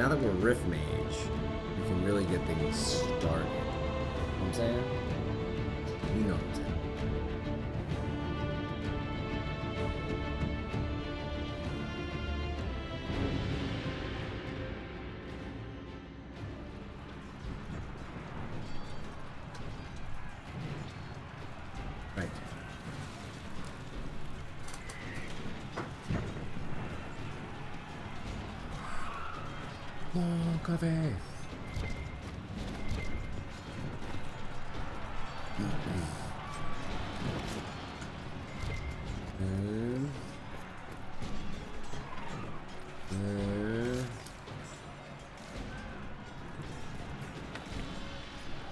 now that we're Rift Mage, we can really get things started. You know what I'm saying? You know what I'm saying. Right. Oh, coffee.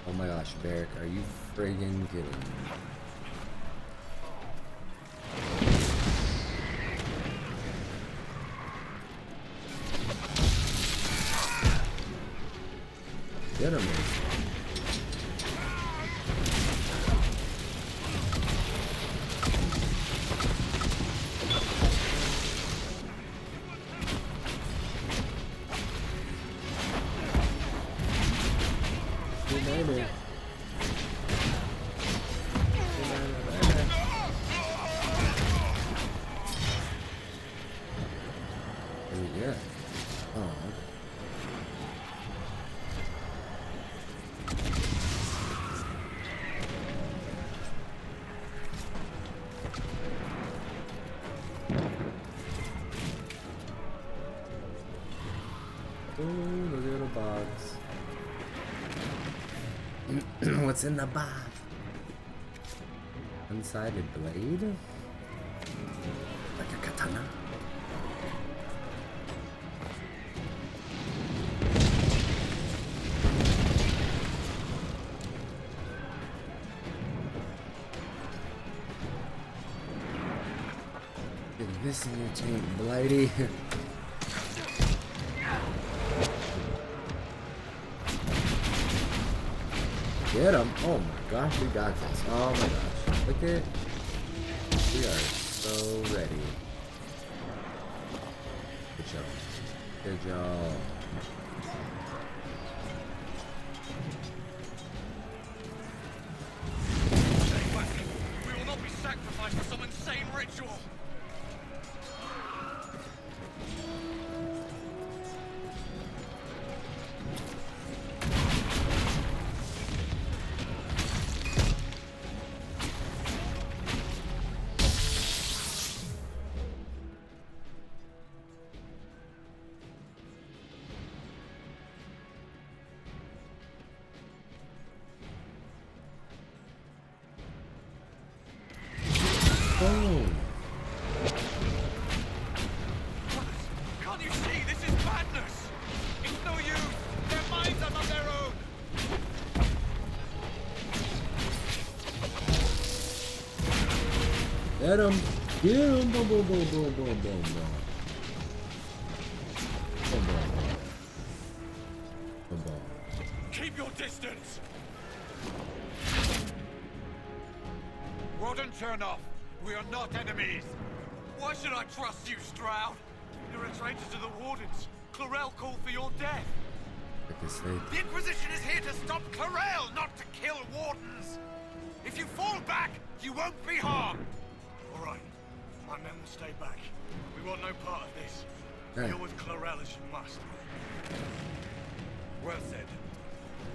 Oh my gosh, Barrick, are you friggin' kidding me? Get him, man. Baby. Yeah. Oh. Ooh, the little box. What's in the box? One-sided blade? Like a katana? Get this in your tank, Blighty. Get him! Oh my gosh, we got this. Oh my gosh. Look at. We are so ready. Good job. Good job. We will not be sacrificed for some insane ritual. Boom! Can't you see? This is madness. It's no use. Their minds are not their own. Get him! Get him! Boom, boom, boom, boom, boom, boom, boom. Boom, boom, boom. Boom, boom. Keep your distance. Rodden Chernoff, we are not enemies. Why should I trust you, Stroud? You're a traitor to the Wardens. Clarel called for your death. Like I said. The Inquisition is here to stop Clarel, not to kill Wardens. If you fall back, you won't be harmed. All right, my men will stay back. We want no part of this. Hey. Deal with Clarel as you must. Well said.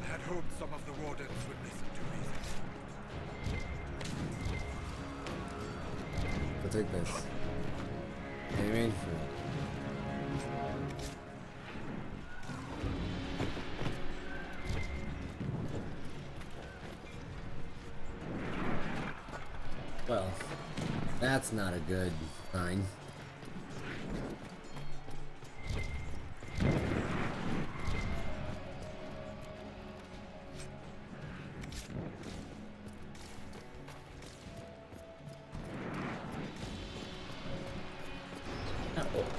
I had hoped some of the Wardens would listen to reason. I'll take this. You know what I mean? Well, that's not a good sign.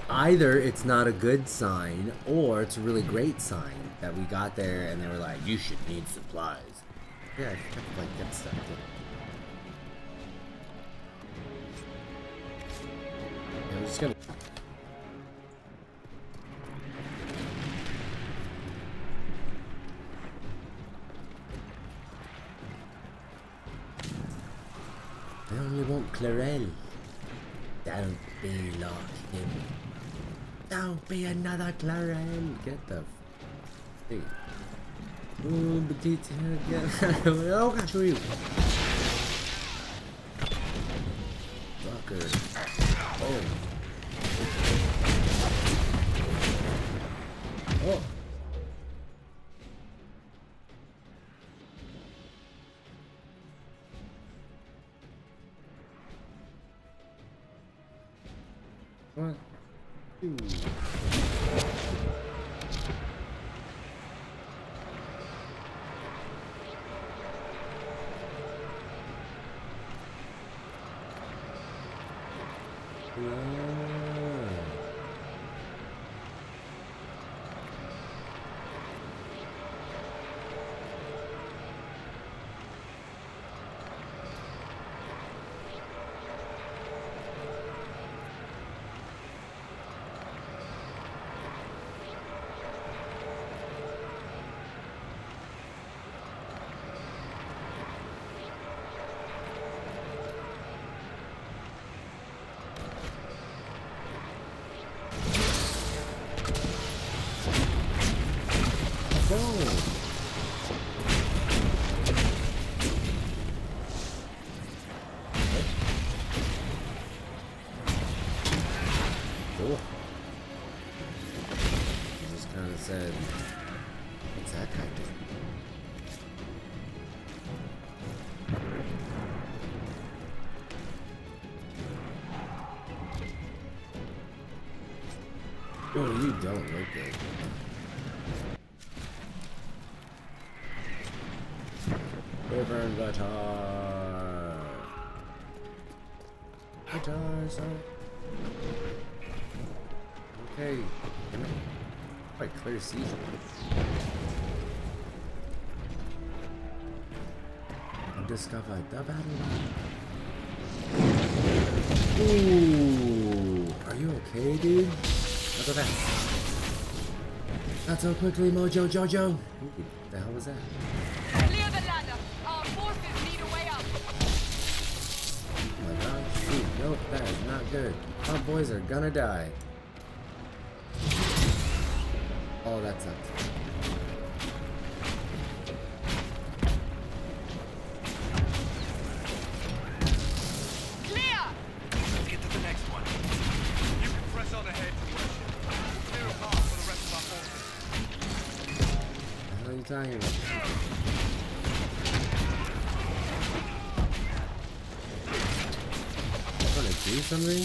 Either it's not a good sign, or it's a really great sign that we got there and they were like, you should need supplies. Yeah, I kept like get stuck. Yeah, we're just gonna. Clarel. Don't be like him. Don't be another Clarel. Get the hey. Ooh, petite get oh gosh, who are you? Fucker. Oh. Oh. One, two. Cool. He just kind of said, what's that guy doing? Oh, you don't look good. Over guitar. Guitar song. Okay, quite clear season. Discovered the battle. Ooh, are you okay, dude? Look at that. Not so quickly, Mojo Jojo. Ooh, the hell was that? Clear the ladder. Our forces need a way up. Oh my gosh, dude, nope, that is not good. Our boys are gonna die. Oh, that sucks. Clear! Let's get to the next one. You can press on ahead to the ocean. Clear a path for the rest of our forces. What are you talking about? I'm gonna do something?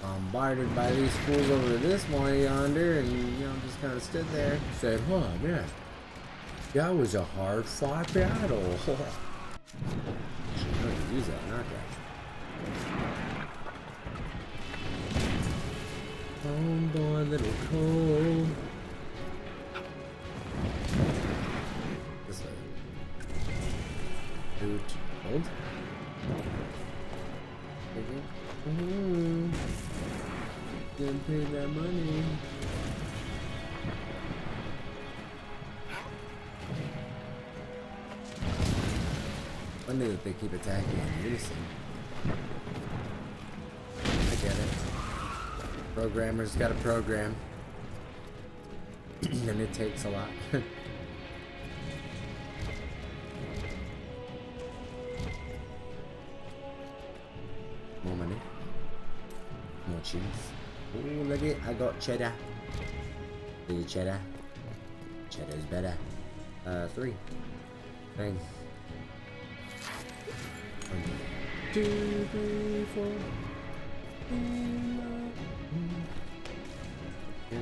Bombarded by these fools over this one yonder, and you know, just kind of stood there. Said, "Huh, man, that was a hard fought battle." Should really use that knockout. Homeboy, little cold. This way. Dude, hold. Didn't pay that money. Funny that they keep attacking in unison. I get it. Programmers got a program. And it takes a lot. More money. More cheese. Oh, look it, I got cheddar. Do you cheddar? Cheddar's better. 3. Bang. 1, 2, 3, 4. Yeah.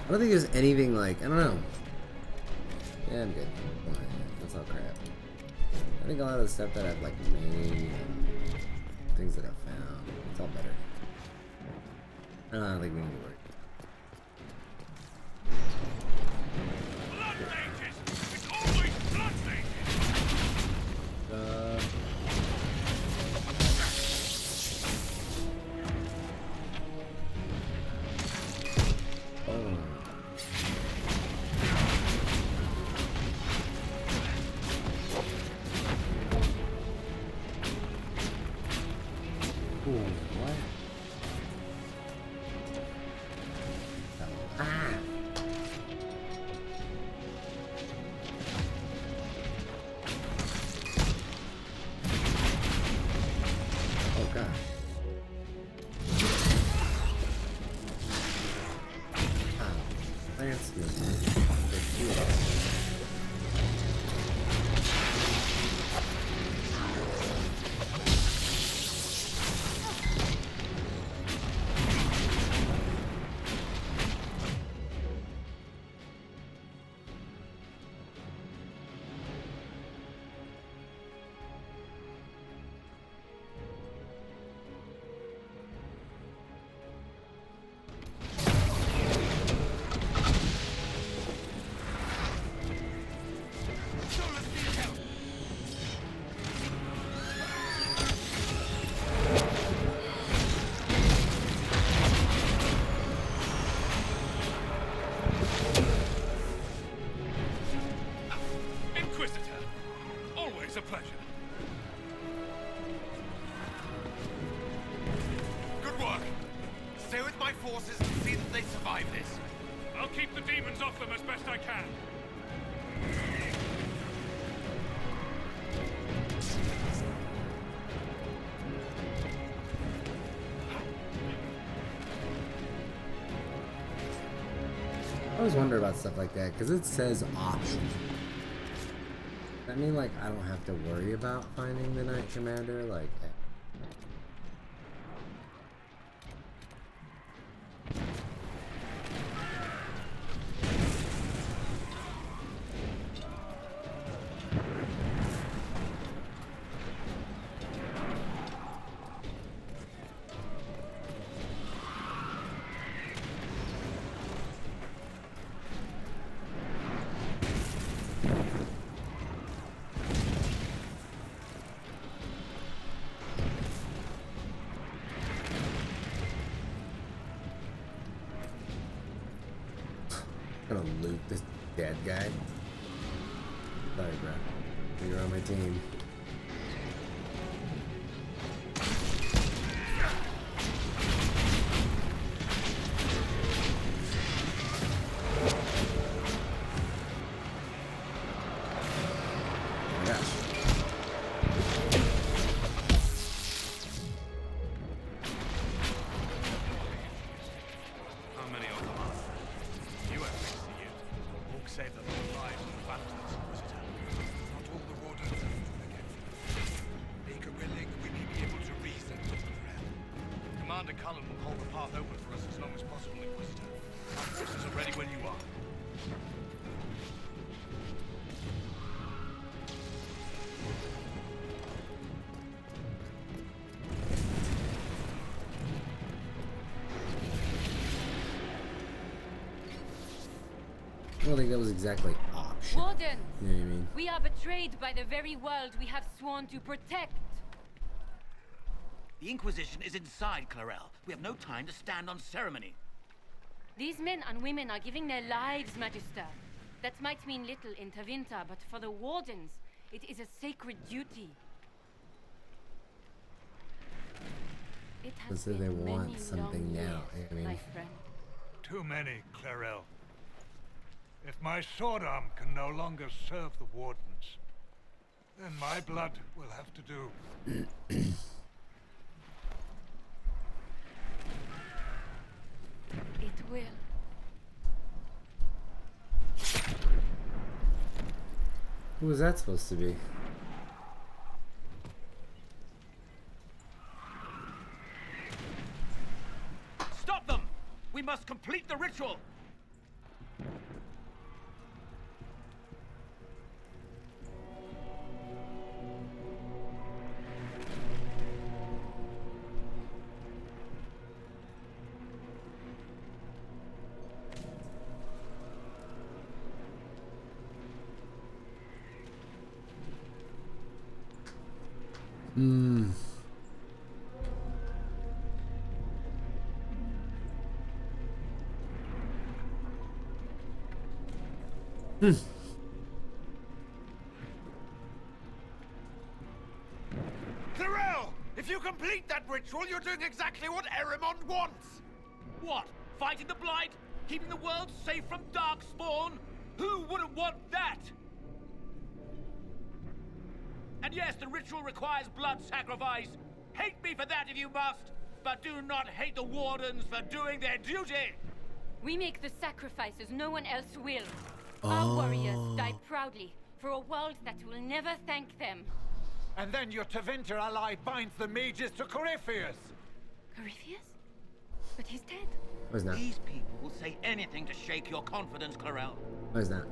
I don't think there's anything like, I don't know. Yeah, I'm good. That's all crap. I think a lot of the stuff that I've like made, things that I've found, it's all better. I don't think we need to work. Blood mages! It's always blood mages! Ooh, what? Ah! Oh gosh. Lance movement. Inquisitor, always a pleasure. Good work. Stay with my forces and see that they survive this. I'll keep the demons off them as best I can. I always wonder about stuff like that because it says option. Does that mean like I don't have to worry about finding the Knight Commander? Like, I'm gonna loot this dead guy. Sorry, bro. You're on my team. Oh my gosh. How many of them are there? You have 60 years. Orcs saved them their lives on the battlefields, Inquisitor. Not all the wardens have stood against us. Make a willing, we may be able to reason with Corel. Commander Cullen will hold the path open for us as long as possible, Inquisitor. Our forces are ready when you are. I don't think that was exactly option. Warden, You know what I mean? we are betrayed by the very world we have sworn to protect. The Inquisition is inside, Clarel. We have no time to stand on ceremony. These men and women are giving their lives, Magister. That might mean little in Tavinta, but for the Wardens, it is a sacred duty. It has So they been want many something long now, years, I mean. my friend. Too many, Clarel. If my sword arm can no longer serve the Wardens, then my blood will have to do. It will. Who was that supposed to be? Stop them! We must complete the ritual! Hmm. Clarel! If If you complete that ritual, you're doing exactly what Erimond wants! What? Fighting the Blight? Keeping the world safe from Darkspawn? Who wouldn't want that? And yes, the ritual requires blood sacrifice. Hate me for that if you must, but do not hate the Wardens for doing their duty! We make the sacrifices no one else will. Our warriors die proudly for a world that will never thank them. And then your Tevinter ally binds the mages to Corypheus. Corypheus? But he's dead. Where's that? These people will say anything to shake your confidence, Clarel. Where's that?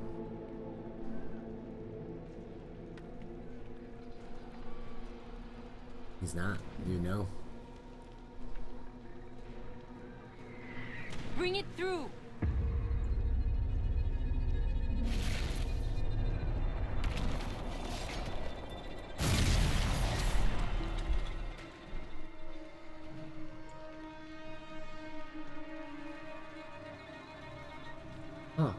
He's not. You know. Bring it through. Huh.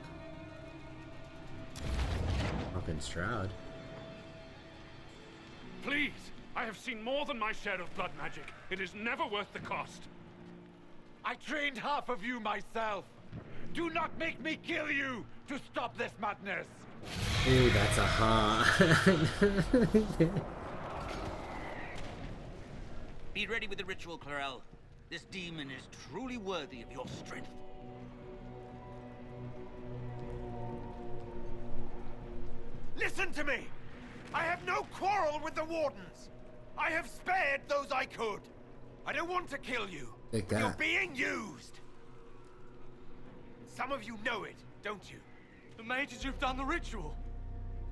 Fucking Shroud. Please! I have seen more than my share of blood magic. It is never worth the cost. I trained half of you myself. Do not make me kill you to stop this madness. Ooh, that's a ha. Be ready with the ritual, Clarel. This demon is truly worthy of your strength. Listen to me! I have no quarrel with the Wardens! I have spared those I could! I don't want to kill you! Take You're that. being used! Some of you know it, don't you? The mages who've done the ritual.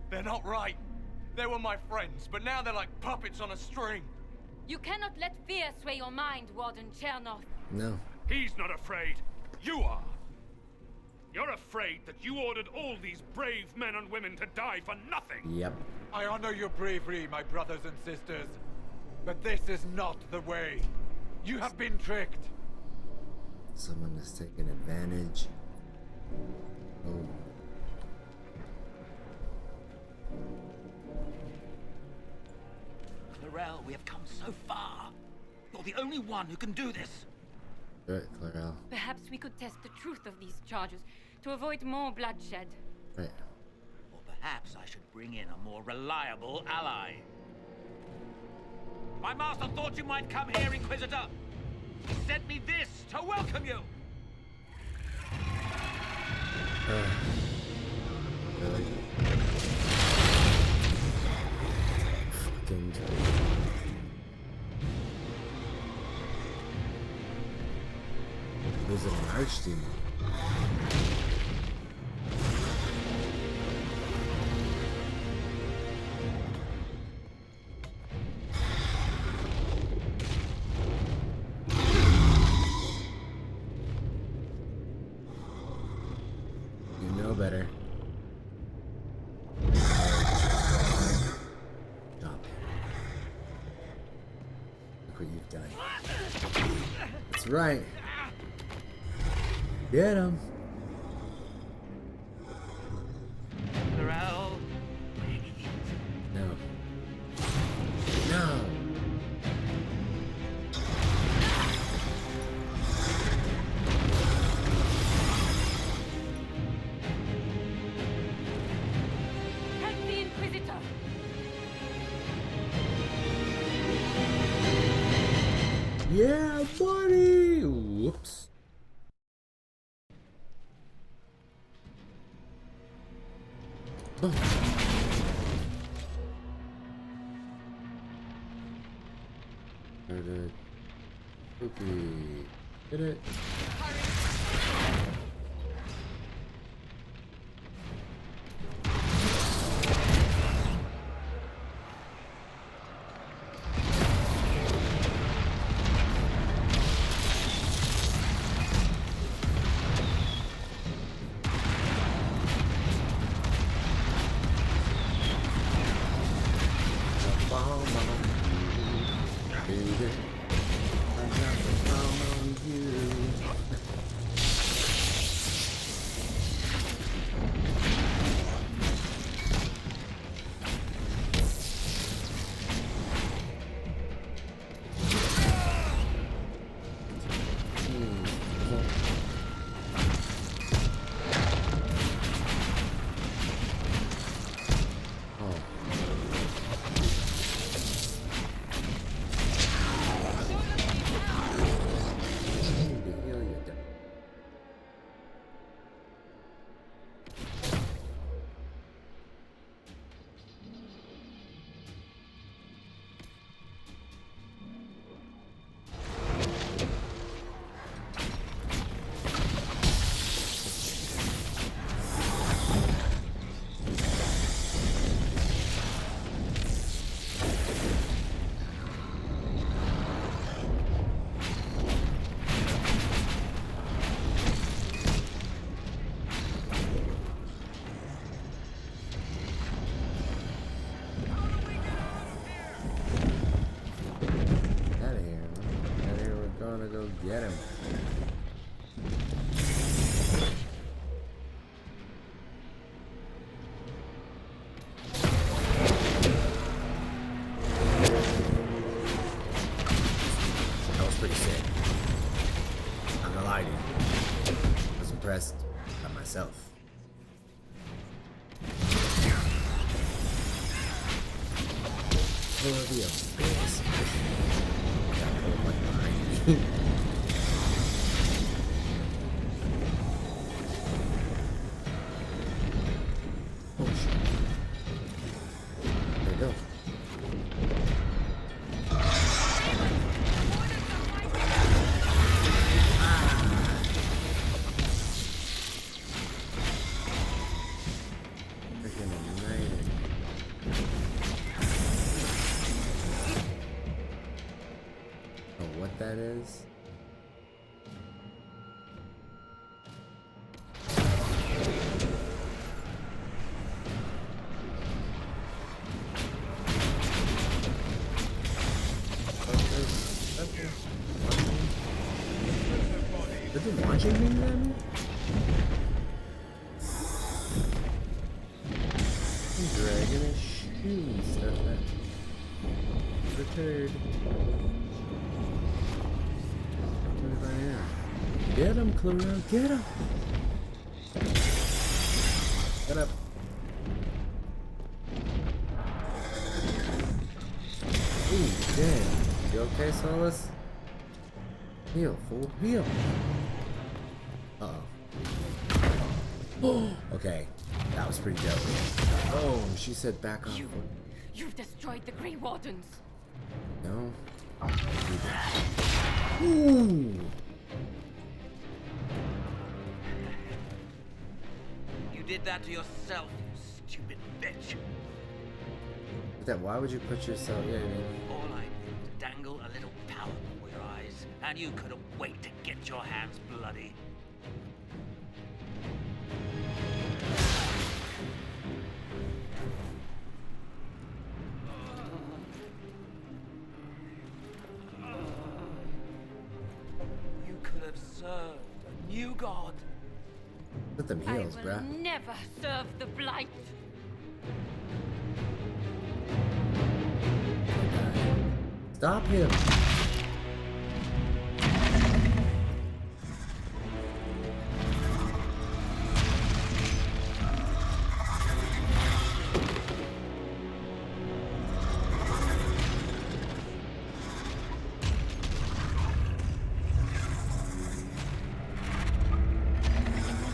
They're not right. They were my friends, but now they're like puppets on a string. You cannot let fear sway your mind, Warden Chernoff. No. He's not afraid. You are. You're afraid that you ordered all these brave men and women to die for nothing. Yep. I honor your bravery, my brothers and sisters. But this is not the way. You have been tricked. Someone has taken advantage. Oh. Clarel, we have come so far. You're the only one who can do this. Do it, Clarel. Perhaps we could test the truth of these charges to avoid more bloodshed. Right. Or perhaps I should bring in a more reliable ally. My master thought you might come here, Inquisitor. He sent me this to welcome you. Really? Fucking. Was it an archdemon? You know better. Stop. Look what you've done. That's right. Get him. Clarel, No. No. Help the Inquisitor! Yeah, buddy. Whoops. Oh. Murdered. Spooky. Did it? Baby, I got the bomb on you. wanna go get him. That was pretty sick. I'm not lying to you. I was impressed by myself. Oh, the abyss. Oh shit. There you go. Freaking amazing. Oh, what that is? Is it launching things at me? I'm dragging a shoe and stuff at the turd. What if I am? Get him, Chloe, get him! Get up. Ooh, damn. You okay, Solus? Heal, fool, heal! Uh-oh. Okay, that was pretty dope. Oh, she said back off. You've destroyed the Grey Wardens. No. Ooh. You did that to yourself, you stupid bitch. Why would you put yourself? Yeah, I mean. All I did was dangle a little power before your eyes, and you couldn't wait to get your hands bloody. You could have served a new god. Put them heels, I will bruh. never serve the Blight. Stop him.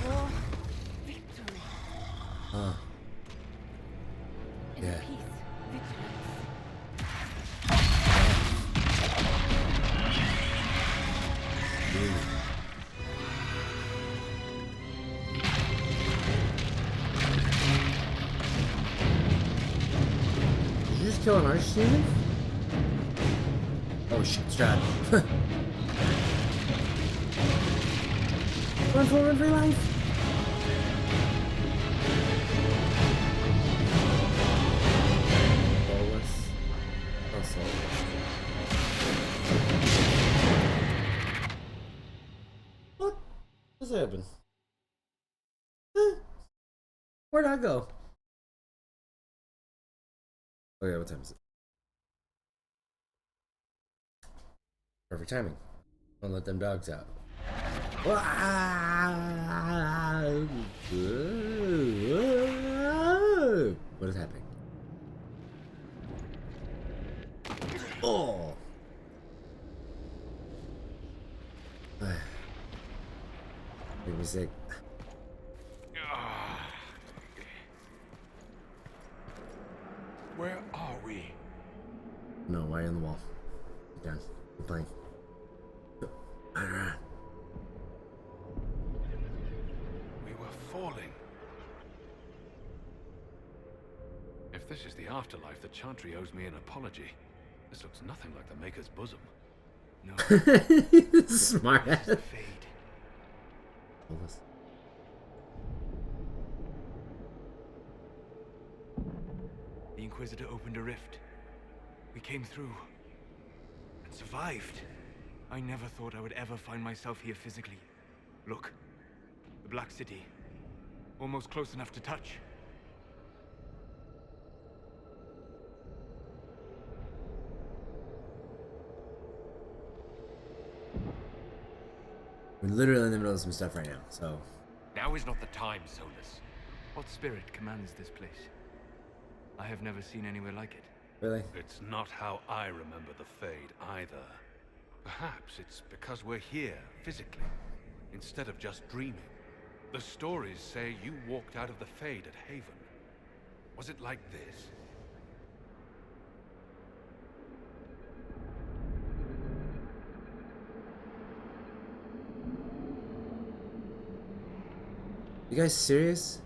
War, victory. Huh. In Yeah. peace, vigilance. Dude. Did you just kill an archdemon? Oh shit, Strad. Run for your life! Bolus. Oh, sorry. What just happened? Where'd I go? Oh yeah, what time is it? Perfect timing. Don't let them dogs out. What is happening? Oh! Make me sick. Where are we? No, why on the wall? Get down. Keep playing. We were falling. If this is the afterlife, the Chantry owes me an apology. This looks nothing like the Maker's bosom. No. Smart ass. Fade. The Inquisitor opened a rift. We came through and survived. I never thought I would ever find myself here physically. Look, the Black City. Almost close enough to touch. We're literally in the middle of some stuff right now, so. Now is not the time, Solus. What spirit commands this place? I have never seen anywhere like it. Really? It's not how I remember the Fade either. Perhaps it's because we're here, physically, instead of just dreaming. The stories say you walked out of the Fade at Haven. Was it like this? You guys serious?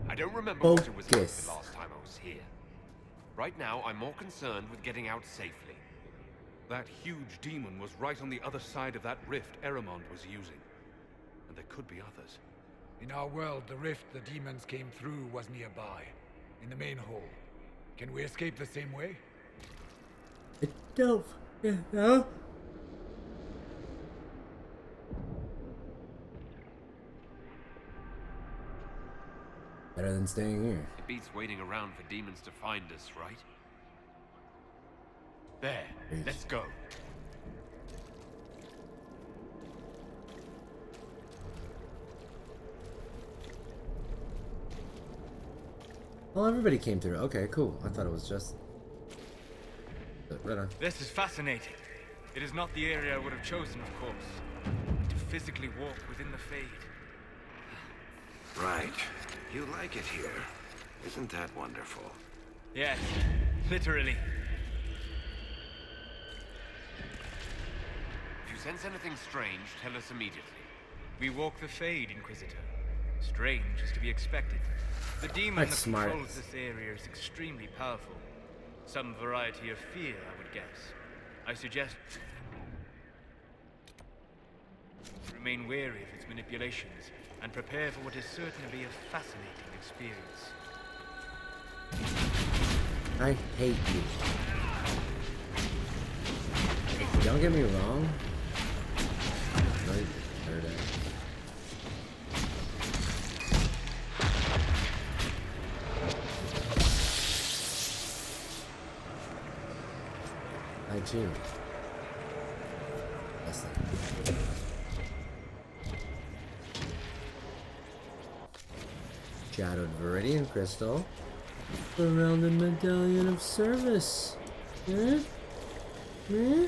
I don't remember what it was like Focus. the last time I was here. Right now, I'm more concerned with getting out safely. That huge demon was right on the other side of that rift Eramond was using. And there could be others. In our world, the rift the demons came through was nearby, in the main hall. Can we escape the same way? I don't know. Better than staying here. It beats waiting around for demons to find us, right? There, let's go. Well, everybody came through. Okay, cool. I thought it was just. Right on. This is fascinating. It is not the area I would have chosen, of course. To physically walk within the Fade. Right. You like it here. Isn't that wonderful? Yes, literally. If you sense anything strange, tell us immediately. We walk the Fade, Inquisitor. Strange is to be expected. The demon That's that smart. controls this area is extremely powerful. Some variety of fear, I would guess. I suggest remain wary of its manipulations and prepare for what is certain to be a fascinating experience. I hate you. Hey, don't get me wrong. Right, third eye. I too. Listen. Shadowed Viridian Crystal. Surrounded Medallion of Service. Eh? Eh?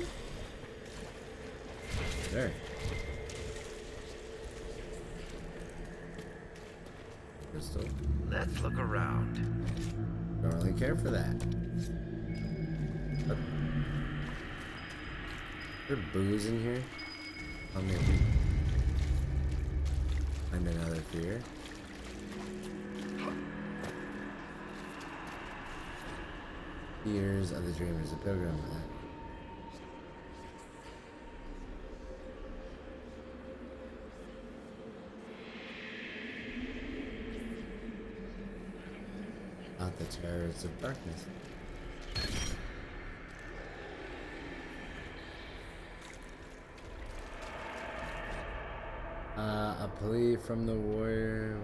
There. Crystal. Let's look around. Don't really care for that. Is there booze in here? I'm gonna find another fear. Fears of the Dreamers, a pilgrim. Not the terrors of darkness. A plea from the warrior.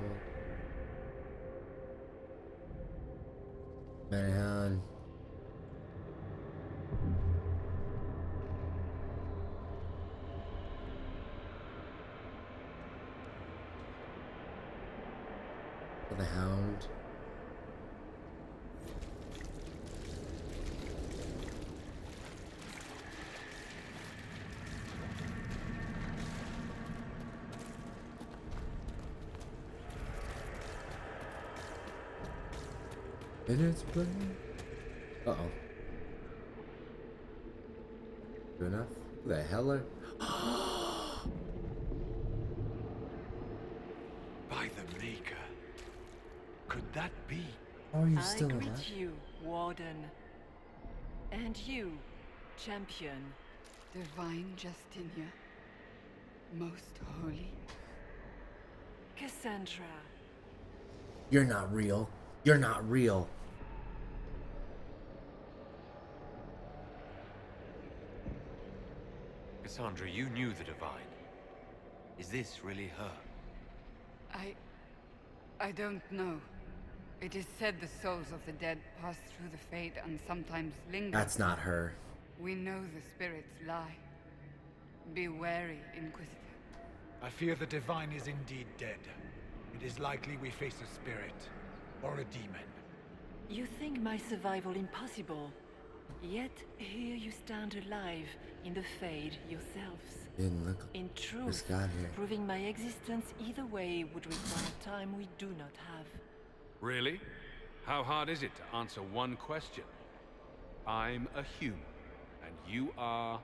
Manhound. For the hound. And it's playing. Uh-oh. Good enough? Who the hell are... By the Maker. Could that be? How are you I still greet alive? you, Warden. And you, Champion. Divine Justinia, most holy. Cassandra. You're not real. You're not real. Cassandra, you knew the Divine. Is this really her? I don't know. It is said the souls of the dead pass through the fade and sometimes linger. That's not her. We know the spirits lie. Be wary, Inquisitor. I fear the Divine is indeed dead. It is likely we face a spirit. Or a demon. You think my survival impossible. Yet here you stand alive in the Fade yourselves. Didn't look. In truth, Just got here. proving my existence either way would require time we do not have. Really? How hard is it to answer one question? I'm a human, and you are...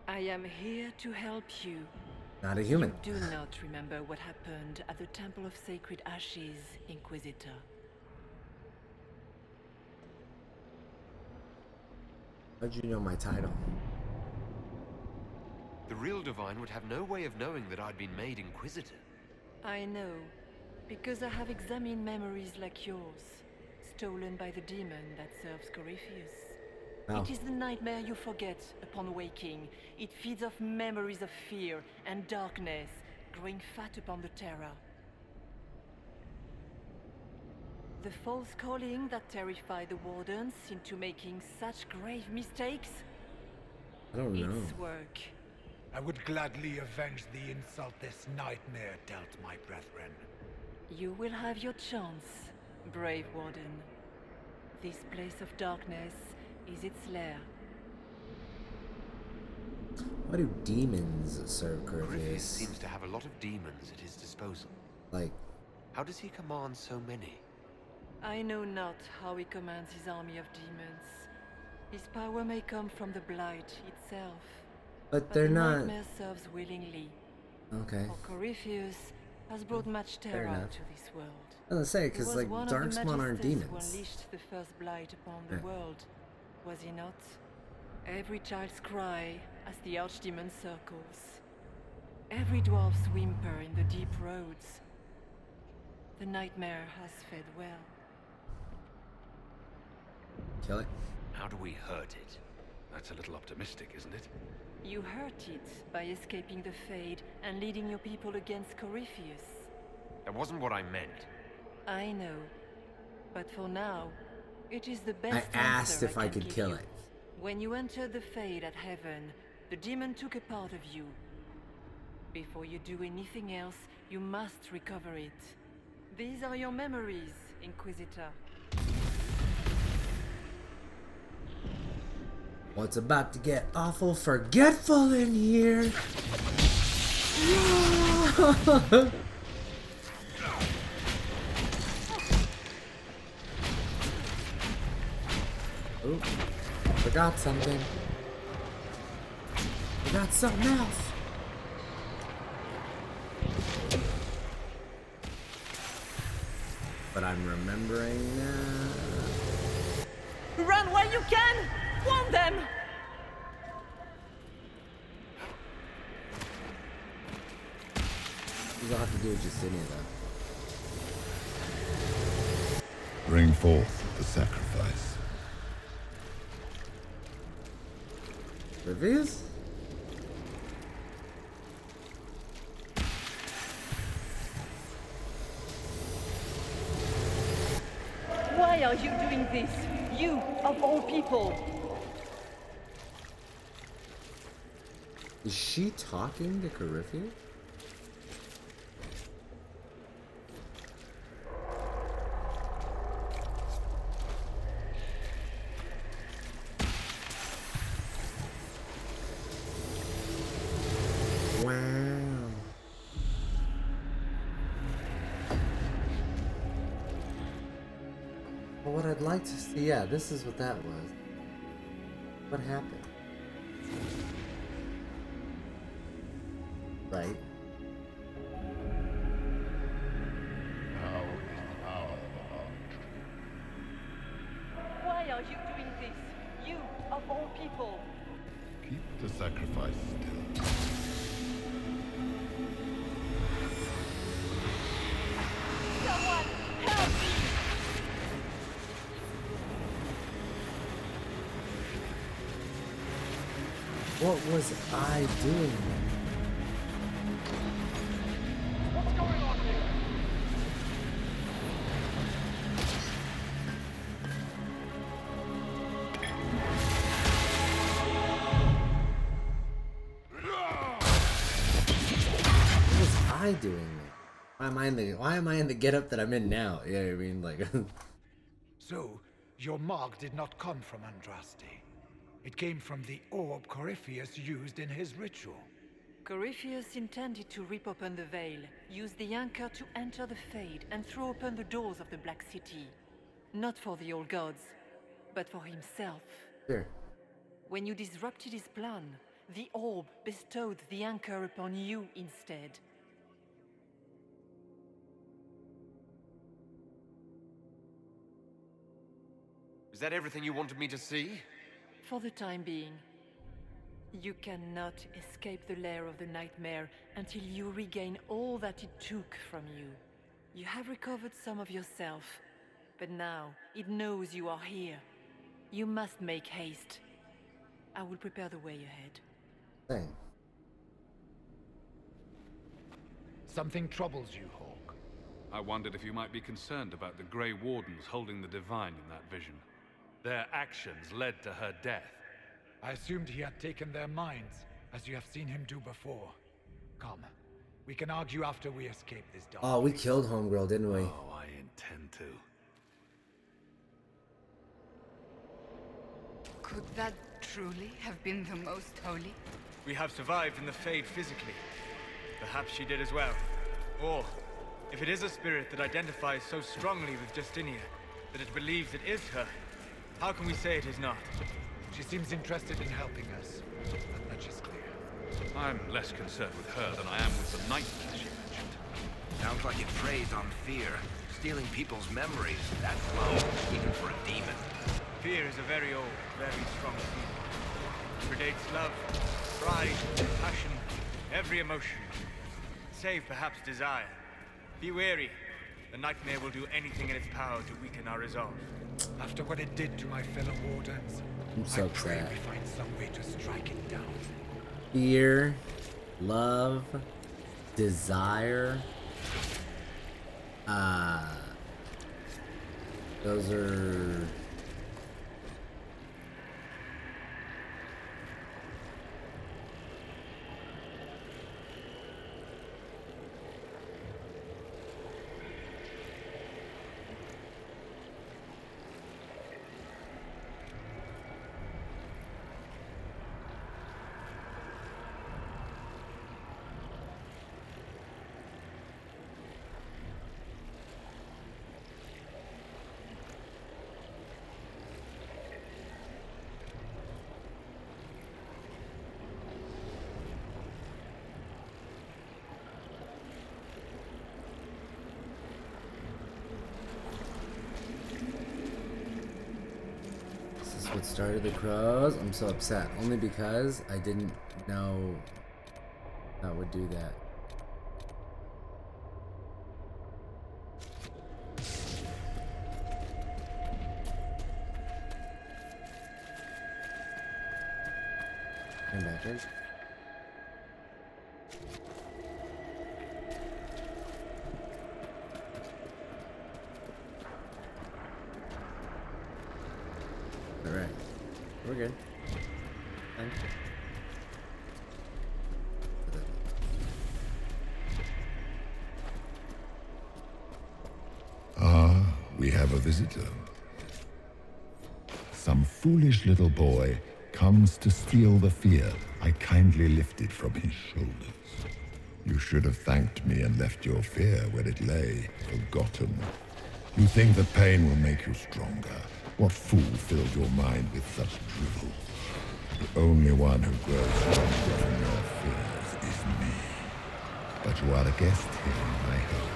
I am here to help you. Not a human. You do not remember what happened at the Temple of Sacred Ashes, Inquisitor. How'd you know my title? The real Divine would have no way of knowing that I'd been made Inquisitor. I know, because I have examined memories like yours, stolen by the demon that serves Corypheus. Oh. It is the nightmare you forget upon waking. It feeds off memories of fear and darkness, growing fat upon the terror. The false calling that terrified the Wardens into making such grave mistakes? I don't know. Its work. I would gladly avenge the insult this nightmare dealt my brethren. You will have your chance, brave Warden. This place of darkness is its lair. Why do demons serve Corypheus Corypheus? seems to have a lot of demons at his disposal. Like, How does he command so many? I know not how he commands his army of demons. His power may come from the Blight itself. but they're the not. nightmare serves willingly. Okay. For Corypheus has brought much Fair terror enough. to this world. I was gonna say, He because was like one of the Darkspawn aren't Magisters who demons. unleashed the first Blight upon the Yeah. world, was he not? Every child's cry as the Archdemon circles. Every dwarf's whimper in the deep roads. The nightmare has fed well. Kill it. How do we hurt it? That's a little optimistic, isn't it? You hurt it by escaping the Fade and leading your people against Corypheus. That wasn't what I meant. I know. But for now, it is the best I asked answer if I can could give kill you. it. When you entered the Fade at Heaven, the demon took a part of you. Before you do anything else, you must recover it. These are your memories, Inquisitor. Well, it's about to get awful forgetful in here. Oop, forgot something. Forgot something else. But I'm remembering now. Run while you can! Warn them! These all have to do with Justinia, though. Bring forth the sacrifice. Reviews? Why are you doing this? You, of all people! Is she talking to Corypheus? Wow. Well, what I'd like to see, yeah, this is what that was. What happened? Right. Why are you doing this? You, of all people! Keep the sacrifice still. Someone, help me! What was I doing? What's going on here? What was I doing? Why am I in the getup that I'm in now? Yeah, I mean, like. So, your mark did not come from Andraste. It came from the orb Corypheus used in his ritual. Corypheus intended to rip open the veil, use the anchor to enter the Fade, and throw open the doors of the Black City. Not for the old gods, but for himself. Sure. When you disrupted his plan, the orb bestowed the anchor upon you instead. Is that everything you wanted me to see? For the time being. You cannot escape the lair of the nightmare until you regain all that it took from you. You have recovered some of yourself, but now it knows you are here. You must make haste. I will prepare the way ahead. Dang. Something troubles you, Hawk. I wondered if you might be concerned about the Grey Wardens holding the Divine in that vision. Their actions led to her death. I assumed he had taken their minds, as you have seen him do before. Come, we can argue after we escape this dark. Oh, we killed Homegirl, didn't we? Oh, I intend to. Could that truly have been the most holy? We have survived in the Fade physically. Perhaps she did as well. Or, if it is a spirit that identifies so strongly with Justinia, that it believes it is her, how can we say it is not? She seems interested in helping us. That much is clear. I'm less concerned with her than I am with the nightmare she mentioned. Sounds like it preys on fear, stealing people's memories. That's low, even for a demon. Fear is a very old, very strong feeling. It predates love, pride, passion, every emotion. Save perhaps desire. Be wary. The nightmare will do anything in its power to weaken our resolve. After what it did to my fellow wardens, I'm so I pray sad. we find some way to strike it down. Fear, love, desire. Those are... What started the crows? I'm so upset. Only because I didn't know that would do that. Turn backwards. Alright. We're good. Thanks. Ah, we have a visitor. Some foolish little boy comes to steal the fear I kindly lifted from his shoulders. You should have thanked me and left your fear where it lay, forgotten. You think that pain will make you stronger. What fool filled your mind with such drivel? The only one who grows stronger from your fears is me. But you are a guest here in my home.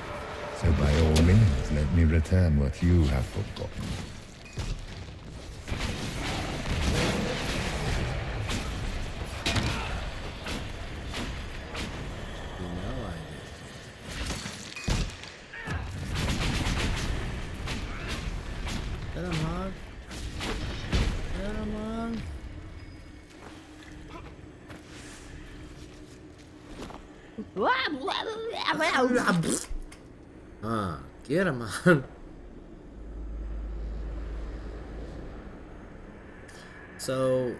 So by all means, let me return what you have forgotten. Let him hog. Let him hog. Get him on. So,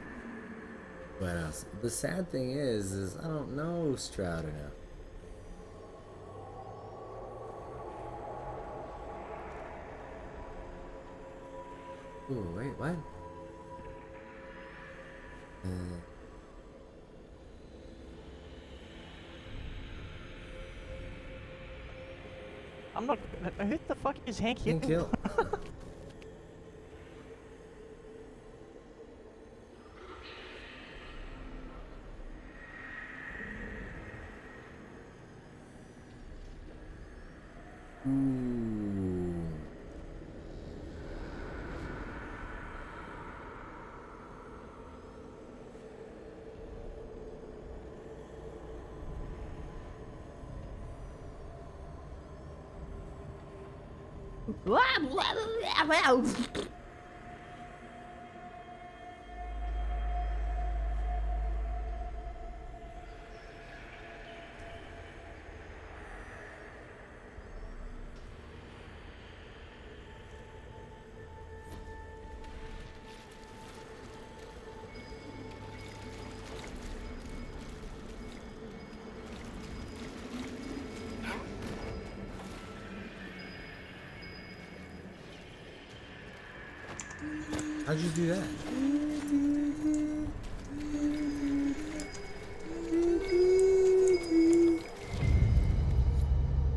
what else? The sad thing is I don't know Stroud enough. Ooh, wait, what? I'm not. Who the fuck is Hank Hill? Hank Hill. Ooh. How'd you do that?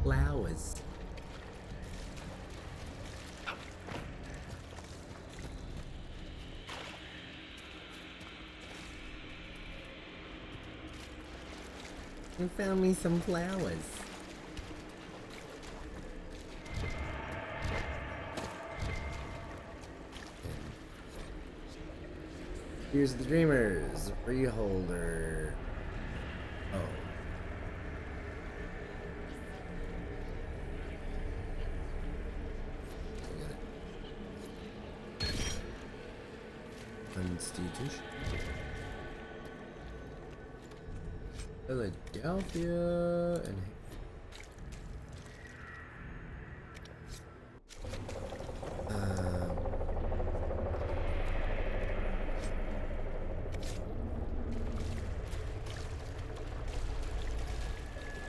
Flowers. I found me some flowers. Here's the Dreamers, Freeholder. Oh. I got it. Constitution. Philadelphia and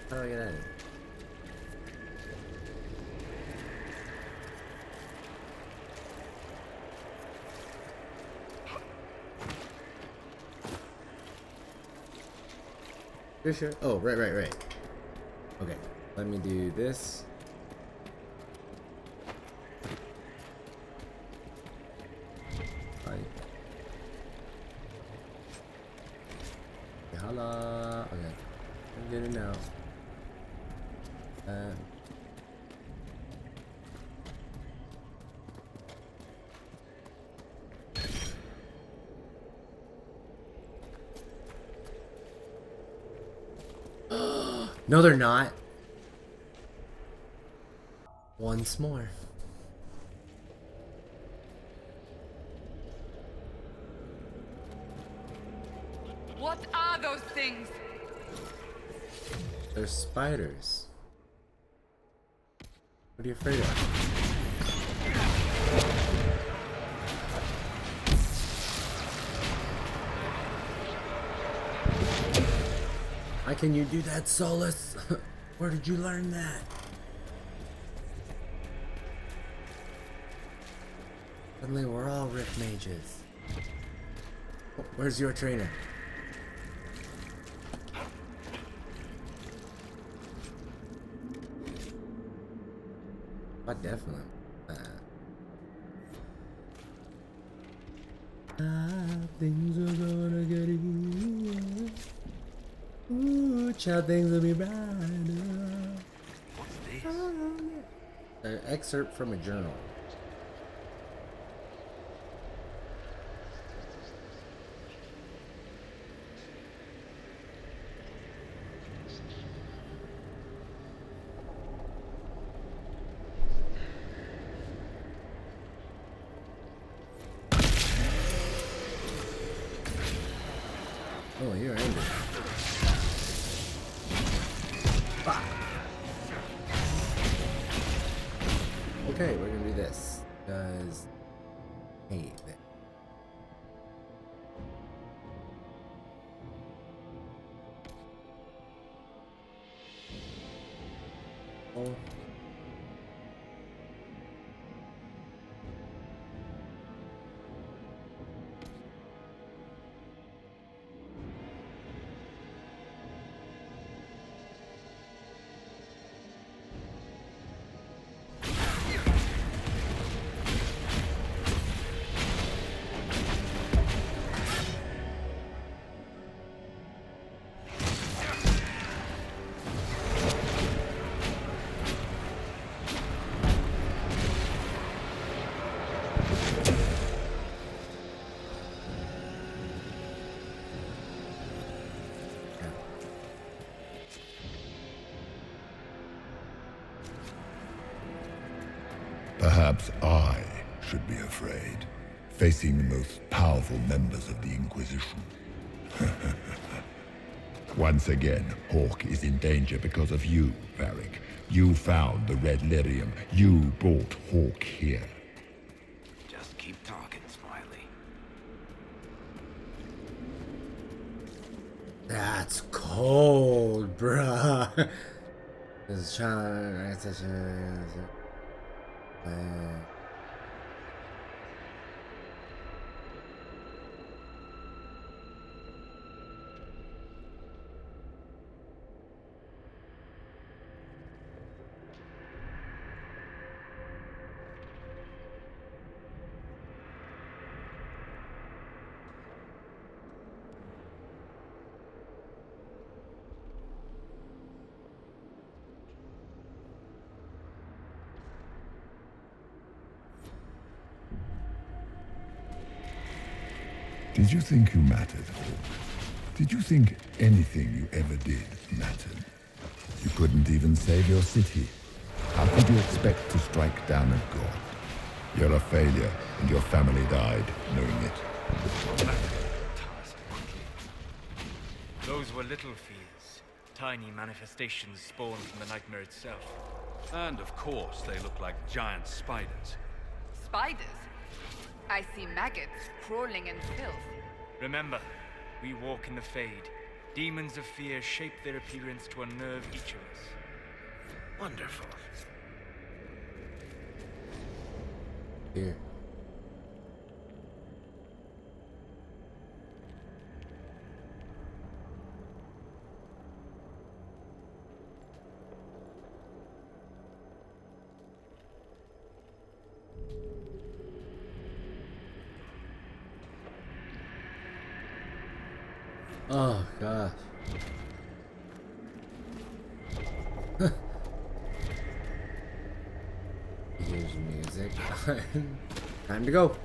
how do I get out of here? Sure. Oh, right. Okay, let me do this. Right. Holla. Okay, I'm getting now. No, they're not. Once more. What are those things? They're spiders. What are you afraid of? How can you do that, Solus? Where did you learn that? Suddenly we're all Rift Mages. Oh, where's your trainer? Oh, definitely. Things are gonna get easier. Ooh, child, things will be brighter. What's this? An excerpt from a journal. Oh, you're angry. Okay, we're gonna do this. Because, hey, there. Oh. Perhaps I should be afraid, facing the most powerful members of the Inquisition. Once again, Hawk is in danger because of you, Varric. You found the Red Lyrium. You brought Hawk here. Just keep talking, Smiley. That's cold, bruh. This is trying. Did you think you mattered, Hawk? Did you think anything you ever did mattered? You couldn't even save your city. How could you expect to strike down a god? You're a failure, and your family died knowing it. Those were little fears. Tiny manifestations spawned from the nightmare itself. And of course, they look like giant spiders. Spiders? I see maggots crawling in filth. Remember, we walk in the Fade. Demons of fear shape their appearance to unnerve each of us. Wonderful. Here. Oh, gosh. Here's music. Time to go.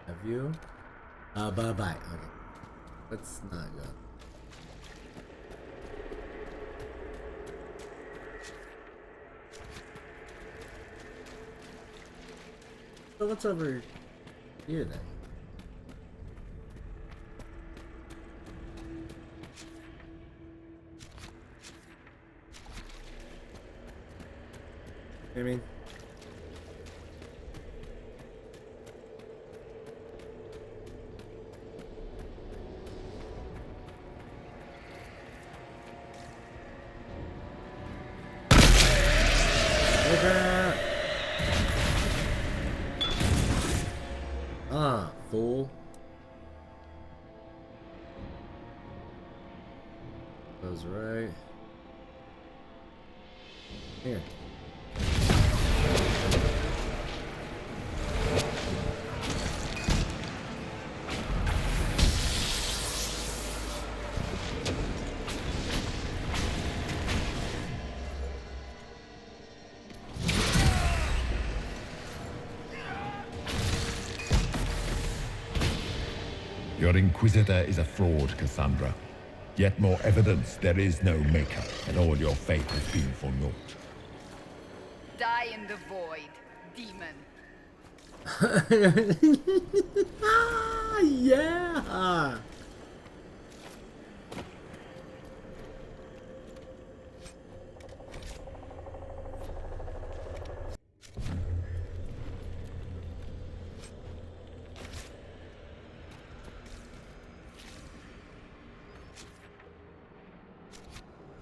Have you? Bye-bye. Okay. Let's not go. So what's over here then? I mean, fool. Goes right here. Your Inquisitor is a fraud, Cassandra. Yet more evidence there is no Maker, and all your faith has been for naught. Die in the void, demon. Yeah.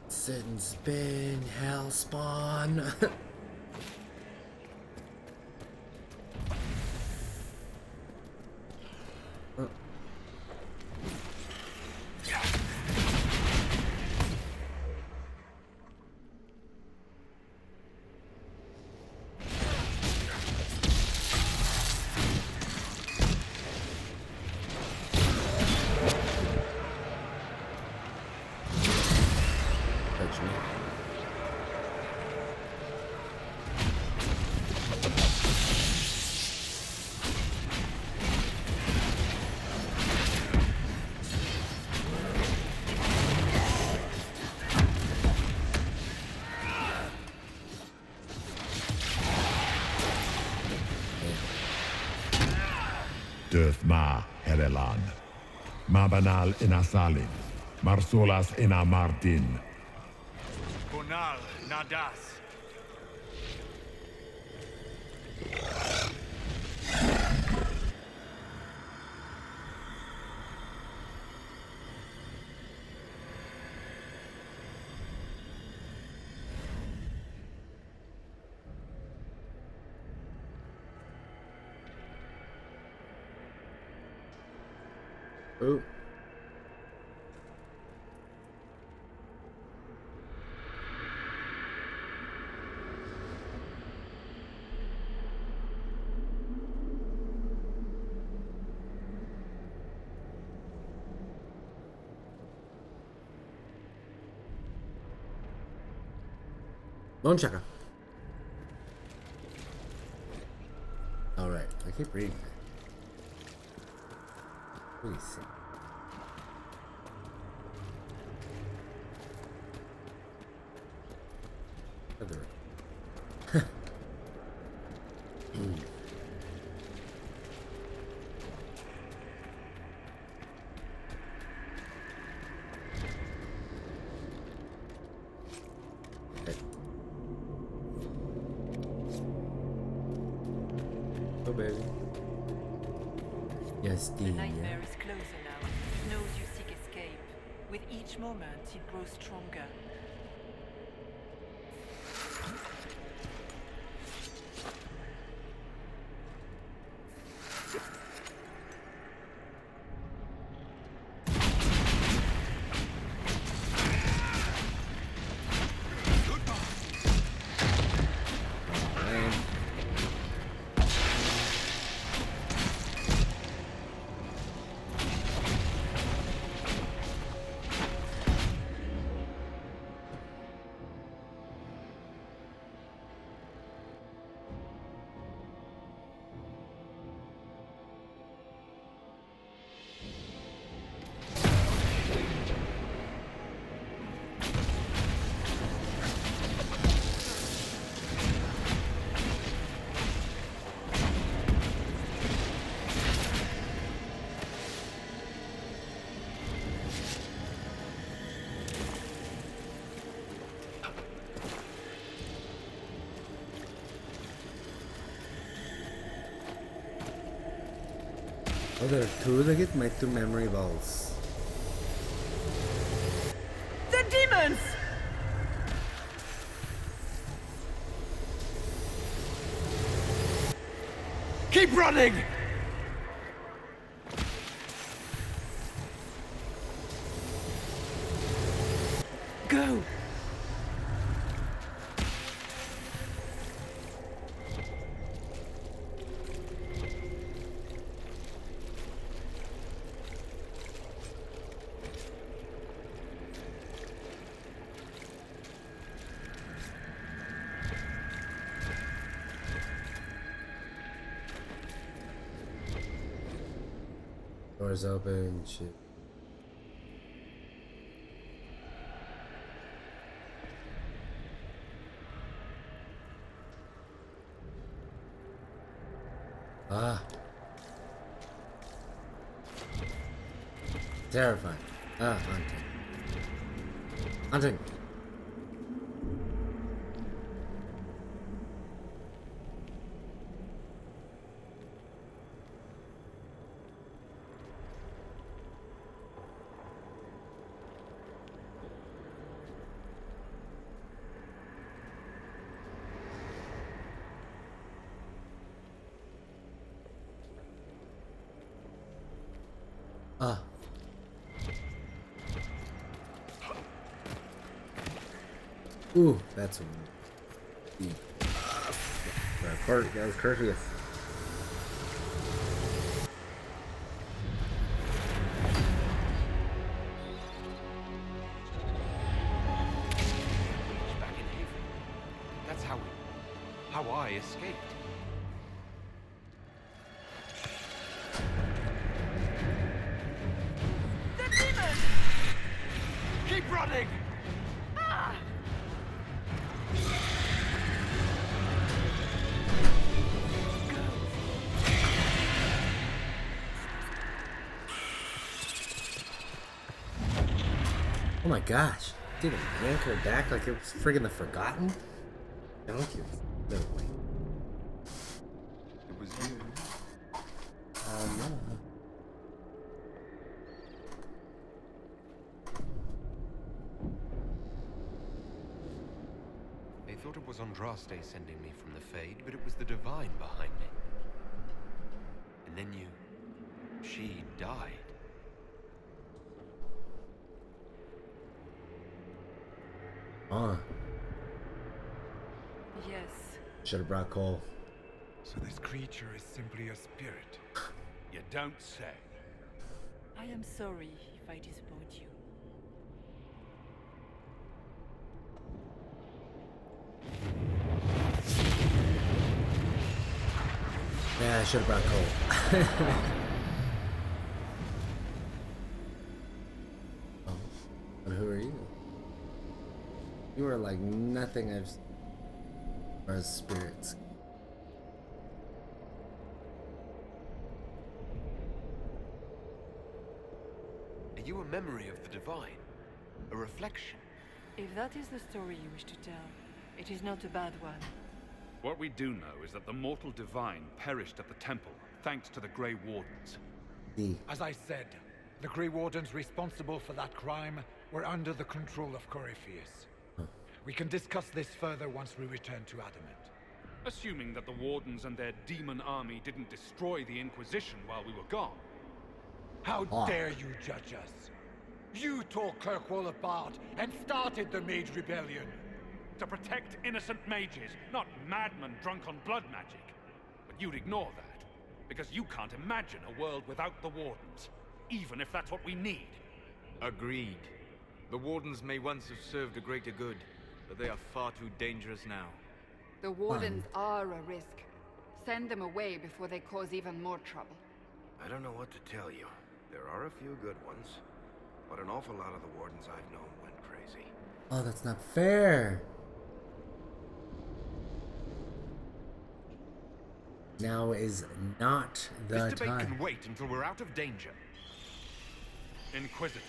Sit and spin, hell spawn. Döth ma Herelan. Mabanal ina Salim. Marsolas ina Martin. Bonal Nadas. Oh. Bone checker. All right, I keep reading that. Please. Other. Oh baby. Yes, The Dean. nightmare is closer now. It knows you seek escape. With each moment, it grows stronger. Oh, there are two. Look at my two memory balls. The demons! Keep running! Go! Doors open, shit. Ah. Terrifying. Ah, hunting. Hunting. Ah. Ooh, that's deep. That was courteous. Back in Haven. That's how I escaped. Keep running! Oh my gosh. Did it yank her back like it was friggin' the Forgotten? Don't you? No way. It was you. No. They thought it was Andraste sending me from the Fade, but it was the Divine behind me. And then she died. Yes. Should have brought Cole. So this creature is simply a spirit. You don't say. I am sorry if I disappoint you. Yeah, I should have brought Cole. Oh, but who are you? You are like nothing I've as spirits. Are you a memory of the Divine? A reflection? If that is the story you wish to tell, it is not a bad one. What we do know is that the mortal Divine perished at the temple, thanks to the Grey Wardens. As I said, the Grey Wardens responsible for that crime were under the control of Corypheus. We can discuss this further once we return to Adamant. Assuming that the Wardens and their demon army didn't destroy the Inquisition while we were gone. How dare you judge us? You tore Kirkwall apart and started the Mage Rebellion. To protect innocent mages, not madmen drunk on blood magic. But you'd ignore that, because you can't imagine a world without the Wardens, even if that's what we need. Agreed. The Wardens may once have served a greater good, but they are far too dangerous now. The Wardens are a risk. Send them away before they cause even more trouble. I don't know what to tell you. There are a few good ones, but an awful lot of the Wardens I've known went crazy. Oh, that's not fair. Now is not the This debate time. can wait until we're out of danger. Inquisitor.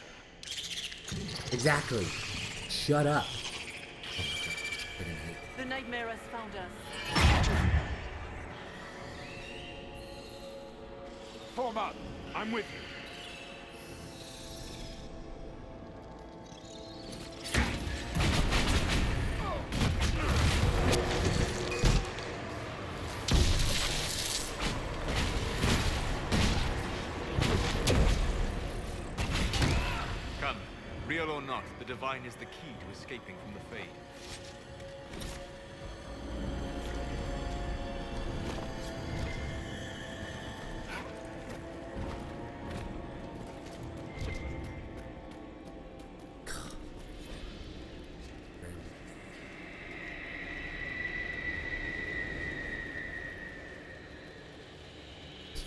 Exactly. Shut up. The nightmare has found us. Form up. I'm with you. Come, real or not, the Divine is the key to escaping from the Fade.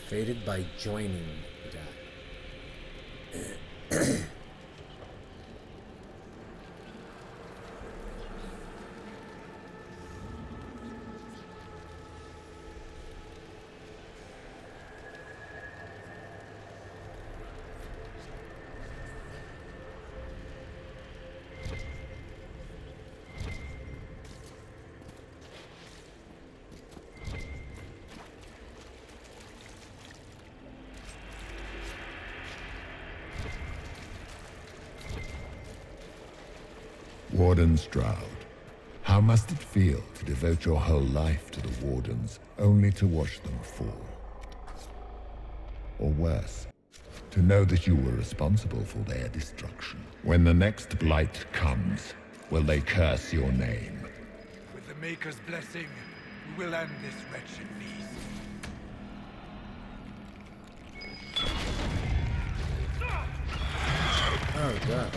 Fated by joining the die. Warden Stroud, how must it feel to devote your whole life to the Wardens, only to watch them fall? Or worse, to know that you were responsible for their destruction. When the next blight comes, will they curse your name? With the Maker's blessing, we will end this wretched beast. Oh god.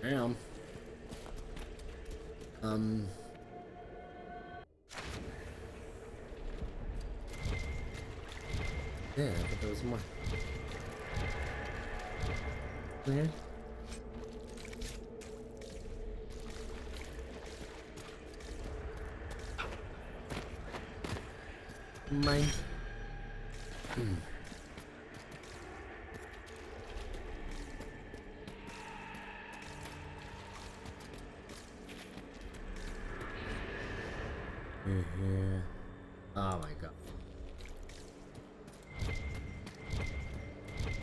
Damn. Yeah, I thought there was more. Here? Mine. Here. Oh my god.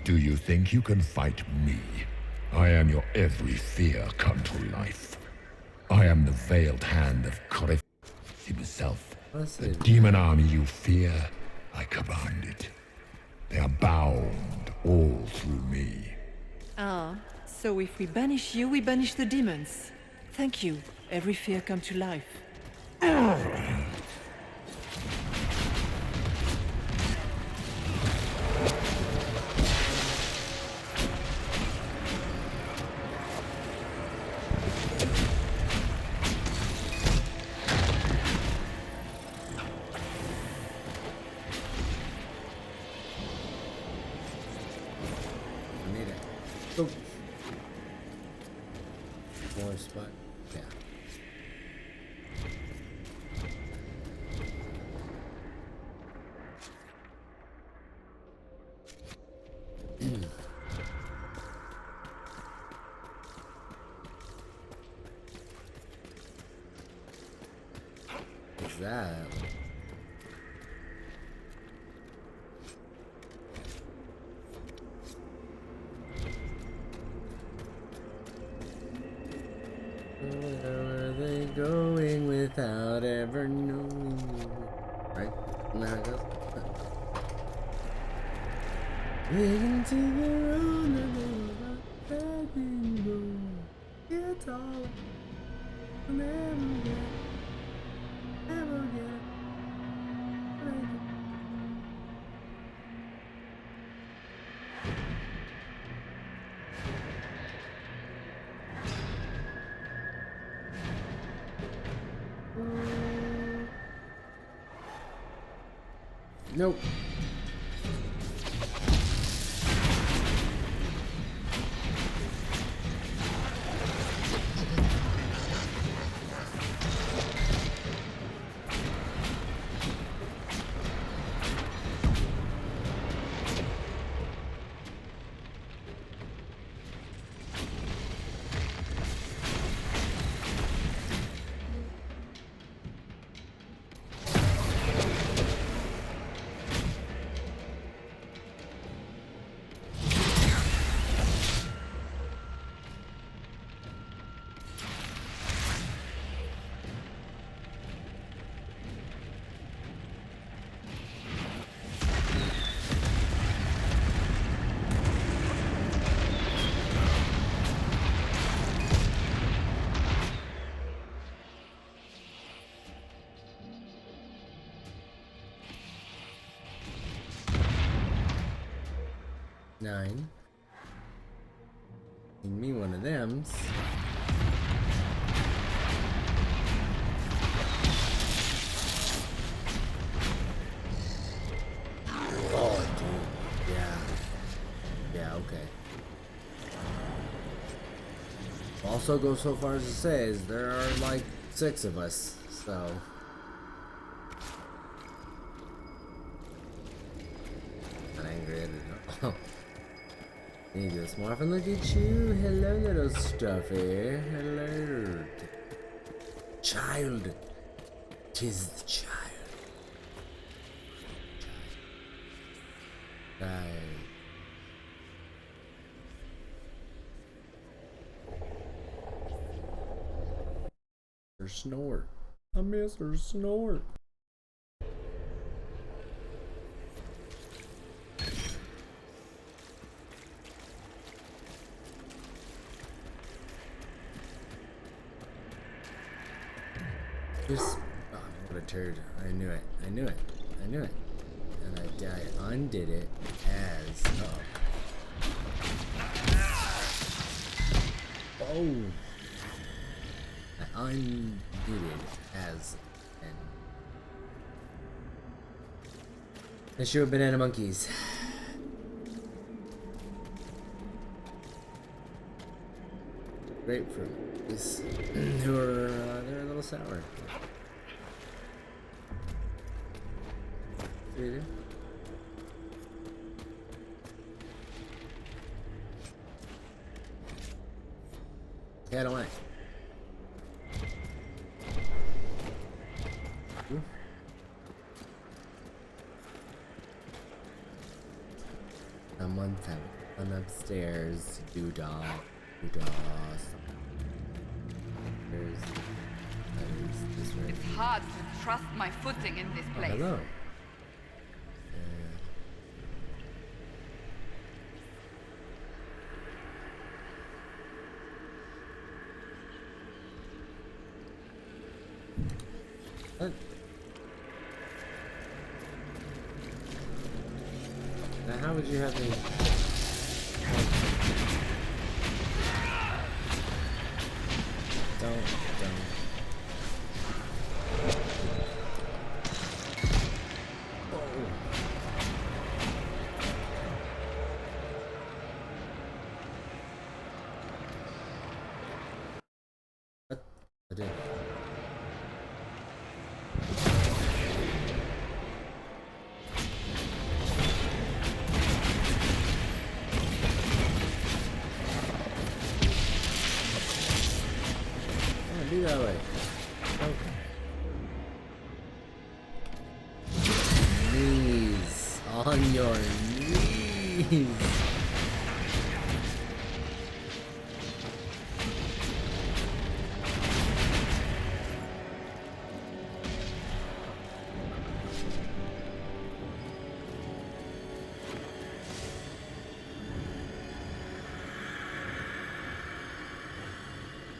Do you think you can fight me? I am your every fear come to life. I am the veiled hand of Corif himself. The demon army you fear, I command it. They are bound all through me. Ah, so if we banish you, we banish the demons. Thank you. Every fear come to life. More spot. Yeah. What's that? Where are they going without ever knowing? Right? Isn't that how it goes? We're gonna take it on the road, letting go. It's all we'll never get, ever get. Nope. Nine. Give me one of them. also go so far as to say is there are like 6 of us, so. Not angry at it. Oh. Need this Marvin, look at you. Hello, little stuffy. Hello. Child. 'Tis the child. Her snort. I miss her snort. Just, oh, what a turd. I knew it. I knew it. I knew it. And I undid it as, oh. I undid it as an. Issue of banana monkeys. Grapefruit. Is who are they're a little sour. Really? Yeah, I don't want it. Someone upstairs. Doodah. It's hard to trust my footing in this place. Hello. What? Now how would you have me? Don't. What? I did. Be that way. Knees. On your knees.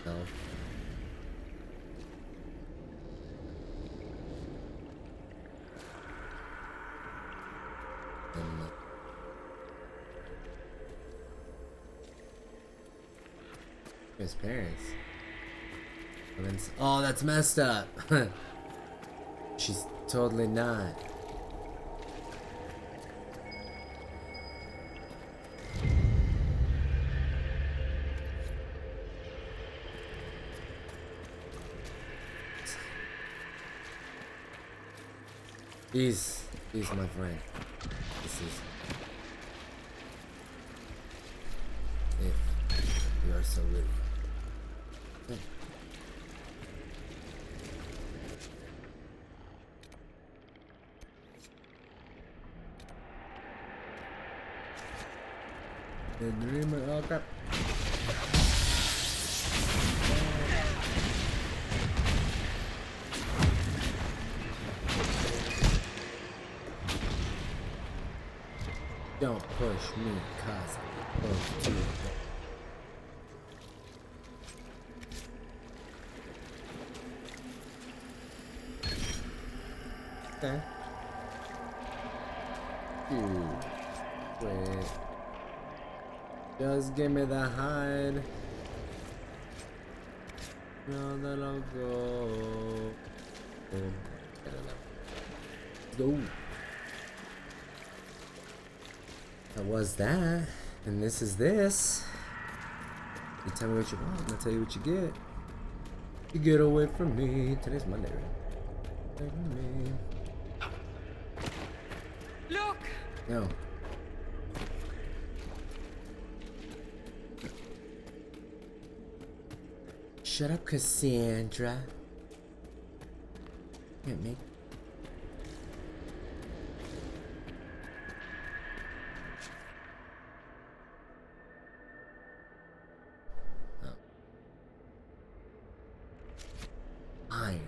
No. His parents. Oh, that's messed up. She's totally not. He's my friend. This is. If you are so willing. The dreamer, oh crap. Don't push me, cause I'm close to you. Okay. Wait. Just give me the hide. No, then I'll go. Go. That was that. And this is this. You tell me what you want, and I'll tell you what you get. You get away from me. Today's Monday, right? Away from me. Look! No. Shut up, Cassandra. Can't make. Oh. Fine.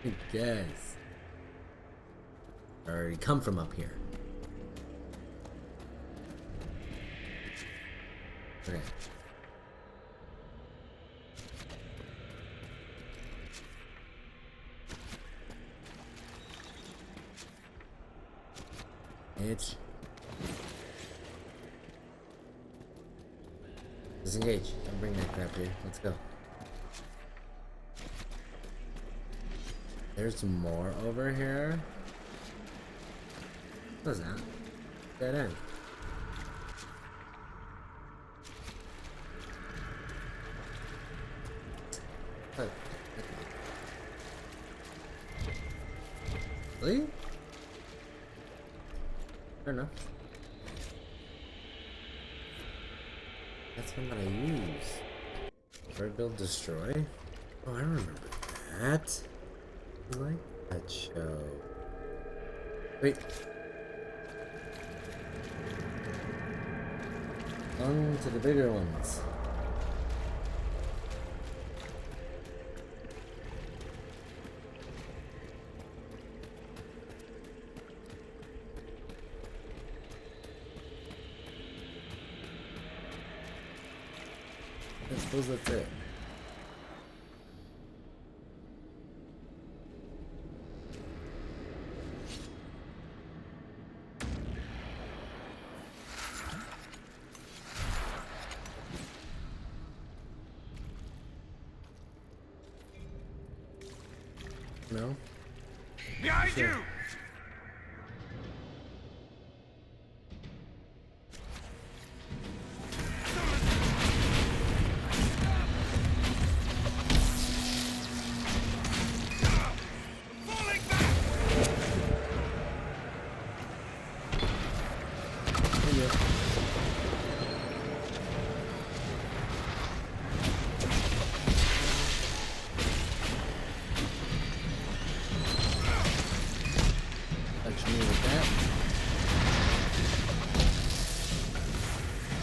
I guess. I already come from up here. Okay. It's disengage. Don't bring that crap here. Let's go. There's more over here. What's that? Dead end. What? Really? Fair enough. That's one that I use. Bird build destroy? Oh, I remember that. I like that show. Wait. On to the bigger ones. I suppose that's it. No? Behind Sure. you!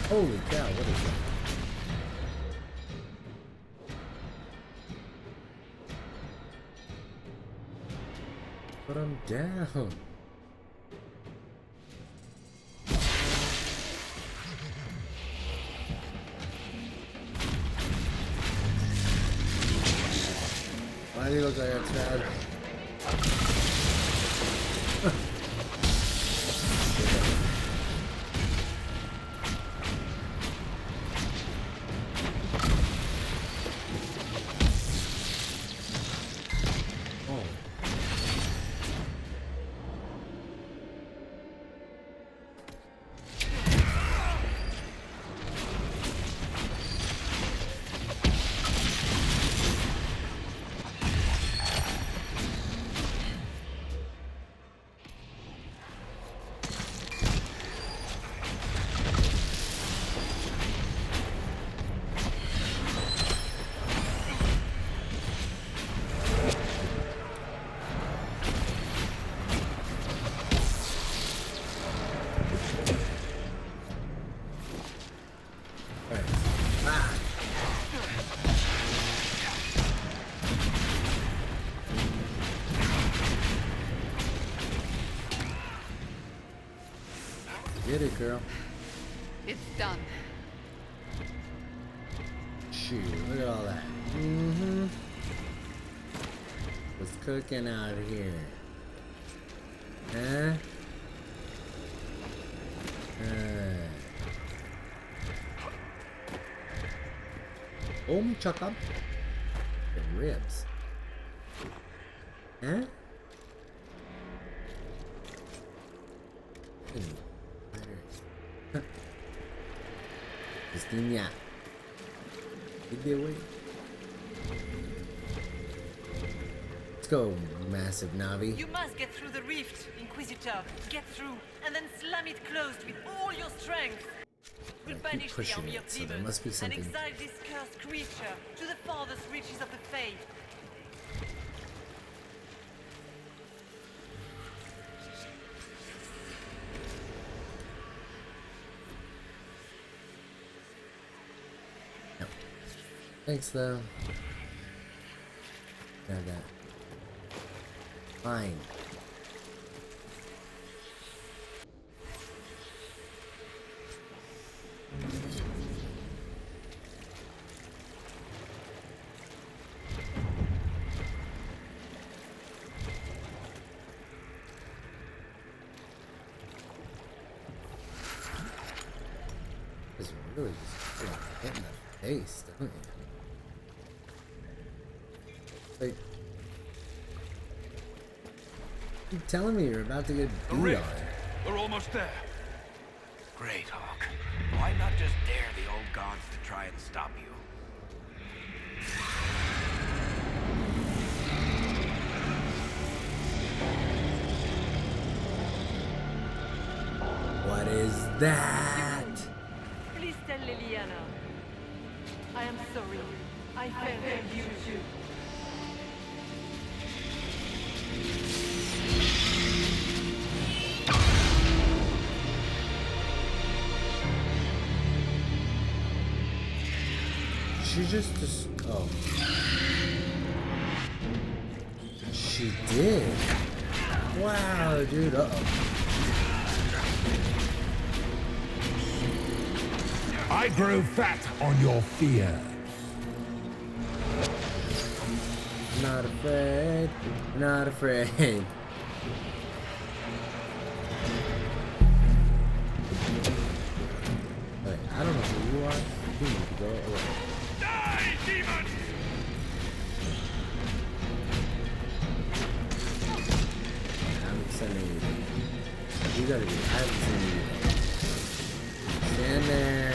Holy cow, what is that? Put him down. Why do you look like a child? Get it, girl. It's done. Shoot, look at all that. Mm-hmm. What's cooking out here? Huh? Chop up. The ribs. Huh? Christina. Did they wait? Let's go, massive Navi. You must get through the rift, Inquisitor. Get through, and then slam it closed with all your strength. We'll banish the army of so there demons must be something. and exile this cursed creature to the farthest reaches of the Fade. No. Thanks, though. Grab that. Fine. It's really just hitting the face, don't you? Like, you're telling me you're about to get beat on. We're almost there. Great, Hawk. Why not just dare the old gods to try and stop you? What is that? Please tell Liliana. I am sorry. I failed you too. She just oh. She did. Wow, dude. Uh-oh. I grow fat on your fear. Not afraid. Not afraid. Wait, I don't know who you are. You need to go away. Die, demon! I'm sending you. You gotta be. I haven't seen you. Stand there.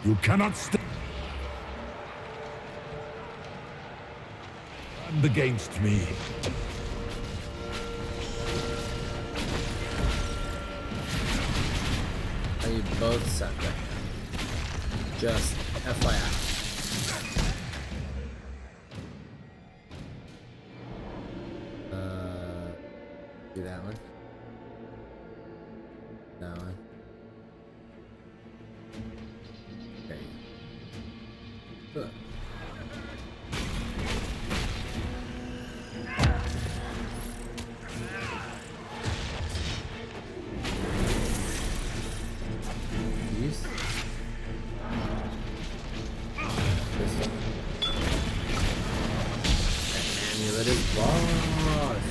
You cannot stand against me. Oh, you both suck right now. Just FYI. Do that one. That one. Okay. Look. Use. This one. That amulet is boss.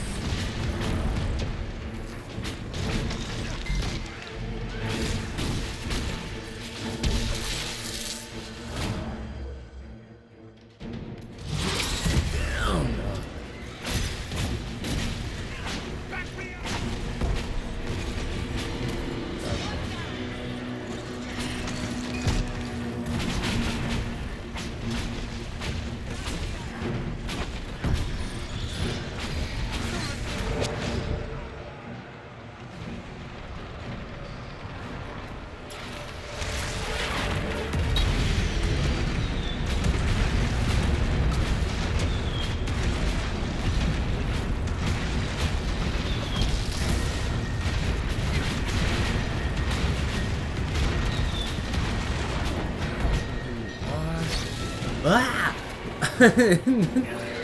Ah!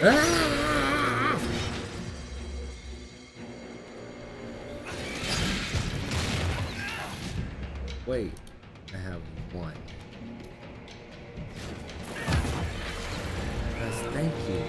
Ah! Wait, I have one. Yes, thank you.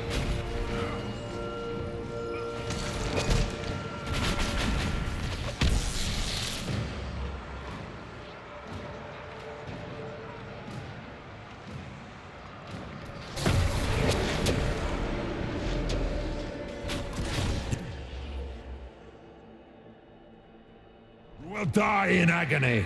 shall die in agony.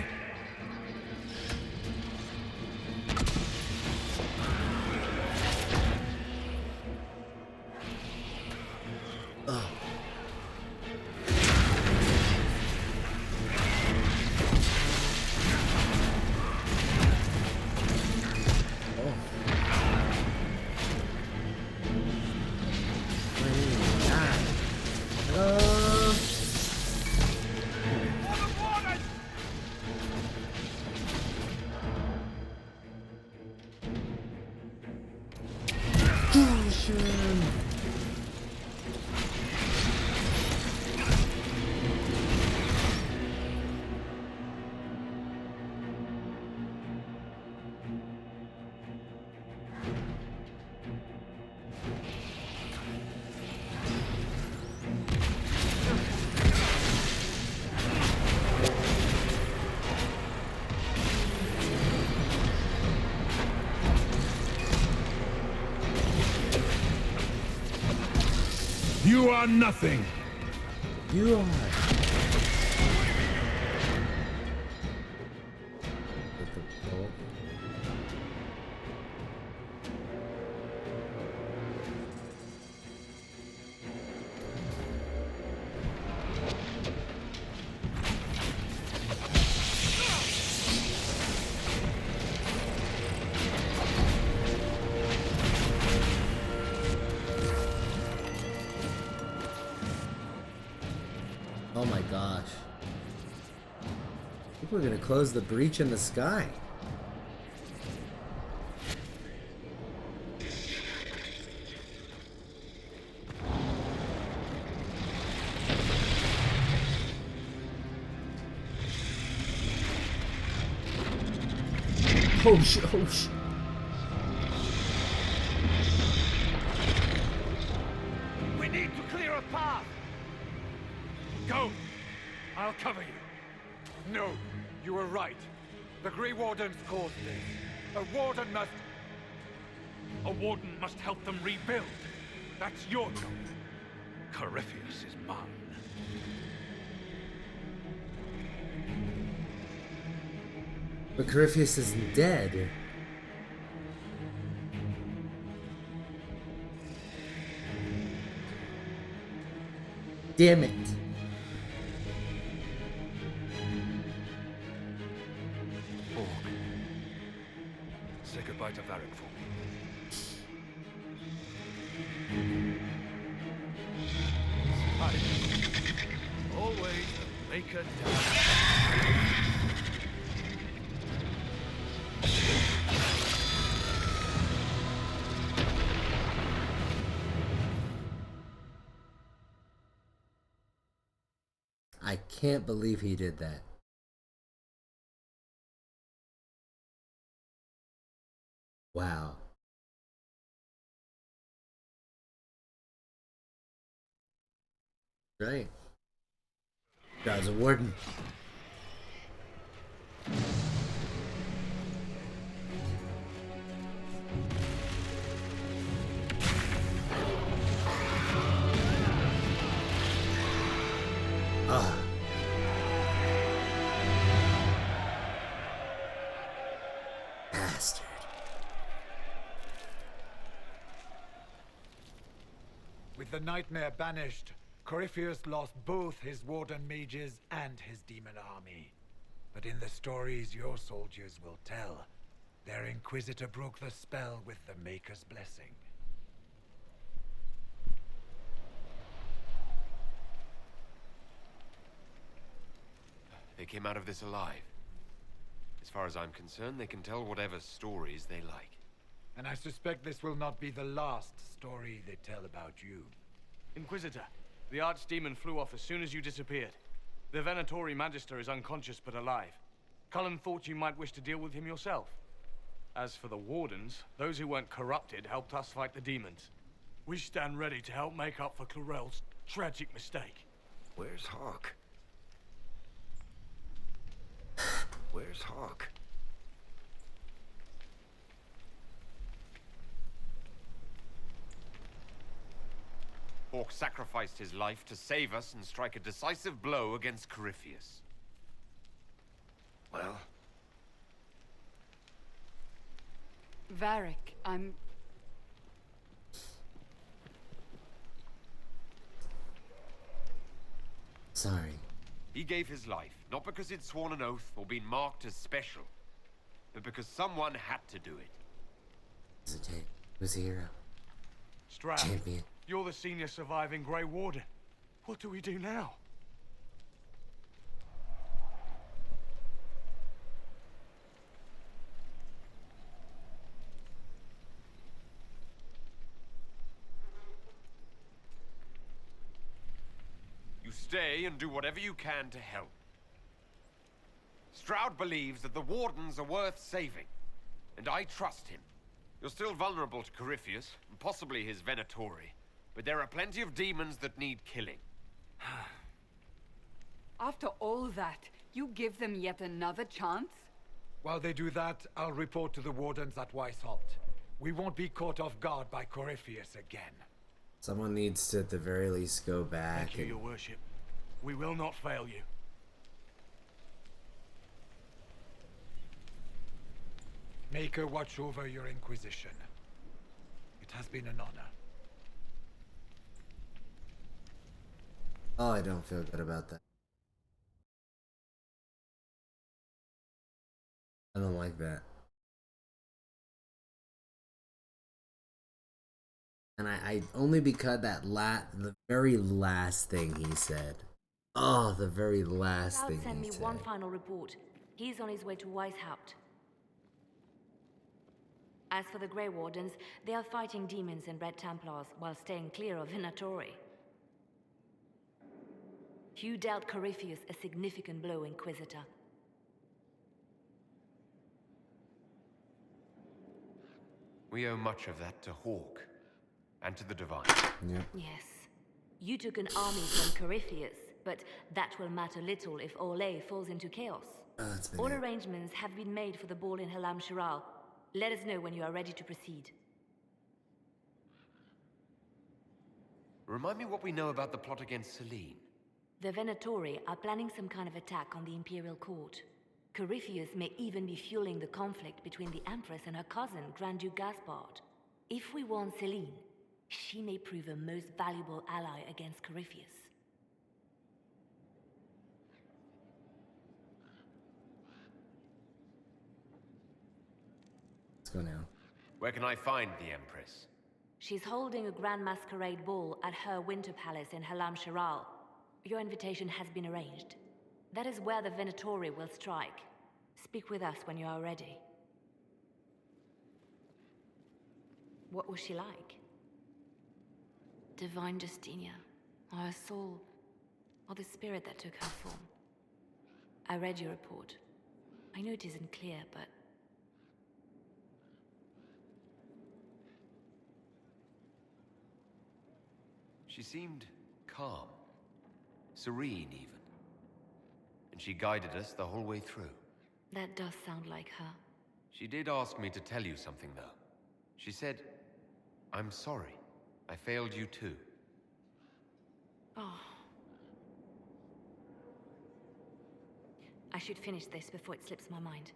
You are nothing. You are. Oh my gosh. People are gonna close the breach in the sky. Oh shit, oh shit. We need to clear a path. Go! I'll cover you. No, you were right. The Grey Wardens caused this. A warden must help them rebuild. That's your job. Corypheus is mine. But Corypheus isn't dead. Damn it. Say goodbye to Varric for me. Always make a I can't believe he did that. Wow. Right. God's a warden. Ah. Bastard. With the nightmare banished, Corypheus lost both his warden mages and his demon army. But in the stories your soldiers will tell, their Inquisitor broke the spell with the Maker's blessing. They came out of this alive. As far as I'm concerned, they can tell whatever stories they like. And I suspect this will not be the last story they tell about you. Inquisitor, the Archdemon flew off as soon as you disappeared. The Venatori Magister is unconscious but alive. Cullen thought you might wish to deal with him yourself. As for the Wardens, those who weren't corrupted helped us fight the demons. We stand ready to help make up for Clarel's tragic mistake. Where's Hawk? Where's Hawk? Hawk sacrificed his life to save us and strike a decisive blow against Corypheus. Varric, I'm... Sorry. He gave his life, not because he'd sworn an oath or been marked as special, but because someone had to do it. Hesitate. Who's a hero? Stroud, Champion. you're the senior surviving Grey Warden. What do we do now? You stay and do whatever you can to help. Stroud believes that the Wardens are worth saving, and I trust him. You're still vulnerable to Corypheus, and possibly his Venatori, but there are plenty of demons that need killing. After all that, you give them yet another chance? While they do that, I'll report to the Wardens at Weishaupt. We won't be caught off guard by Corypheus again. Someone needs to, at the very least, go back. Thank you, Your Worship. We will not fail you. Make her watch over your Inquisition. It has been an honor. Oh, I don't feel good about that. I don't like that. And I only because the very last thing he said. Oh, the very last thing send he me said. one final report. He's on his way to Weishaupt. As for the Grey Wardens, they are fighting demons and Red Templars while staying clear of Venatori. You dealt Corypheus a significant blow, Inquisitor. We owe much of that to Hawk, and to the Divine. Yeah. Yes. You took an army from Corypheus, but that will matter little if Orlais falls into chaos. All arrangements have been made for the ball in Halam Shiral. Let us know when you are ready to proceed. Remind me what we know about the plot against Selene. The Venatori are planning some kind of attack on the Imperial Court. Corypheus may even be fueling the conflict between the Empress and her cousin, Grand Duke Gaspard. If we warn Selene, she may prove a most valuable ally against Corypheus. Let's go now. Where can I find the Empress? She's holding a grand masquerade ball at her winter palace in Halam Shiral. Your invitation has been arranged. That is where the Venatori will strike. Speak with us when you are ready. What was she like? Divine Justinia, or her soul, or the spirit that took her form. I read your report. I know it isn't clear, but... She seemed calm, serene even. And she guided us the whole way through. That does sound like her. She did ask me to tell you something, though. She said, "I'm sorry. I failed you too." Oh. I should finish this before it slips my mind.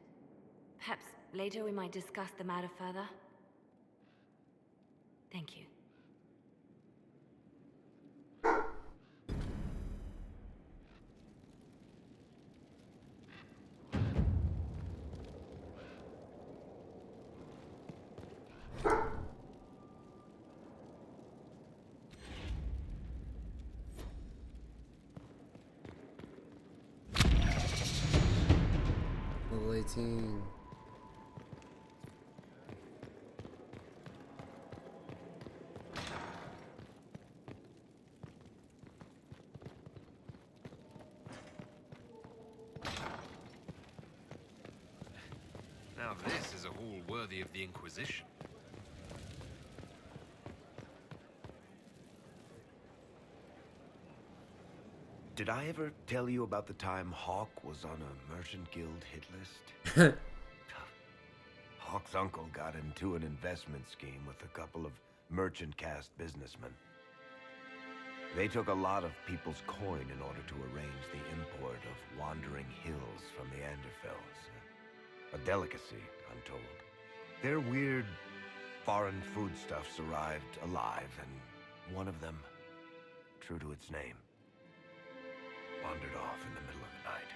Perhaps later we might discuss the matter further. Thank you. Level 18. Now this is a hall worthy of the Inquisition. Did I ever tell you about the time Hawk was on a Merchant Guild hit list? Hawk's uncle got into an investment scheme with a couple of merchant caste businessmen. They took a lot of people's coin in order to arrange the import of wandering hills from the Anderfells. A delicacy, I'm told. Their weird, foreign foodstuffs arrived alive, and one of them, true to its name, wandered off in the middle of the night.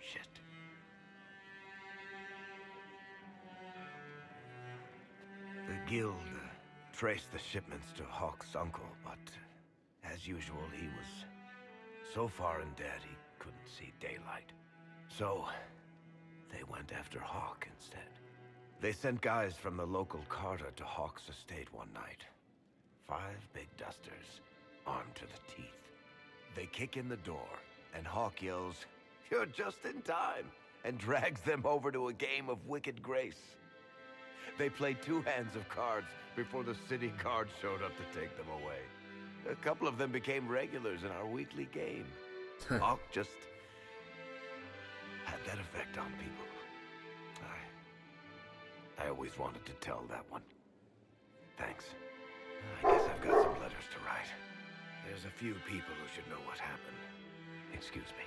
Shit. The guild traced the shipments to Hawk's uncle, but as usual, he was so far in debt he couldn't see daylight. So they went after Hawk instead. They sent guys from the local carter to Hawk's estate one night. 5 big dusters, armed to the teeth. They kick in the door, and Hawk yells, "You're just in time," and drags them over to a game of Wicked Grace. They played 2 hands of cards before the city guard showed up to take them away. A couple of them became regulars in our weekly game. Hawk just had that effect on people. I always wanted to tell that one. Thanks. I guess I've got some letters to write. There's a few people who should know what happened. Excuse me.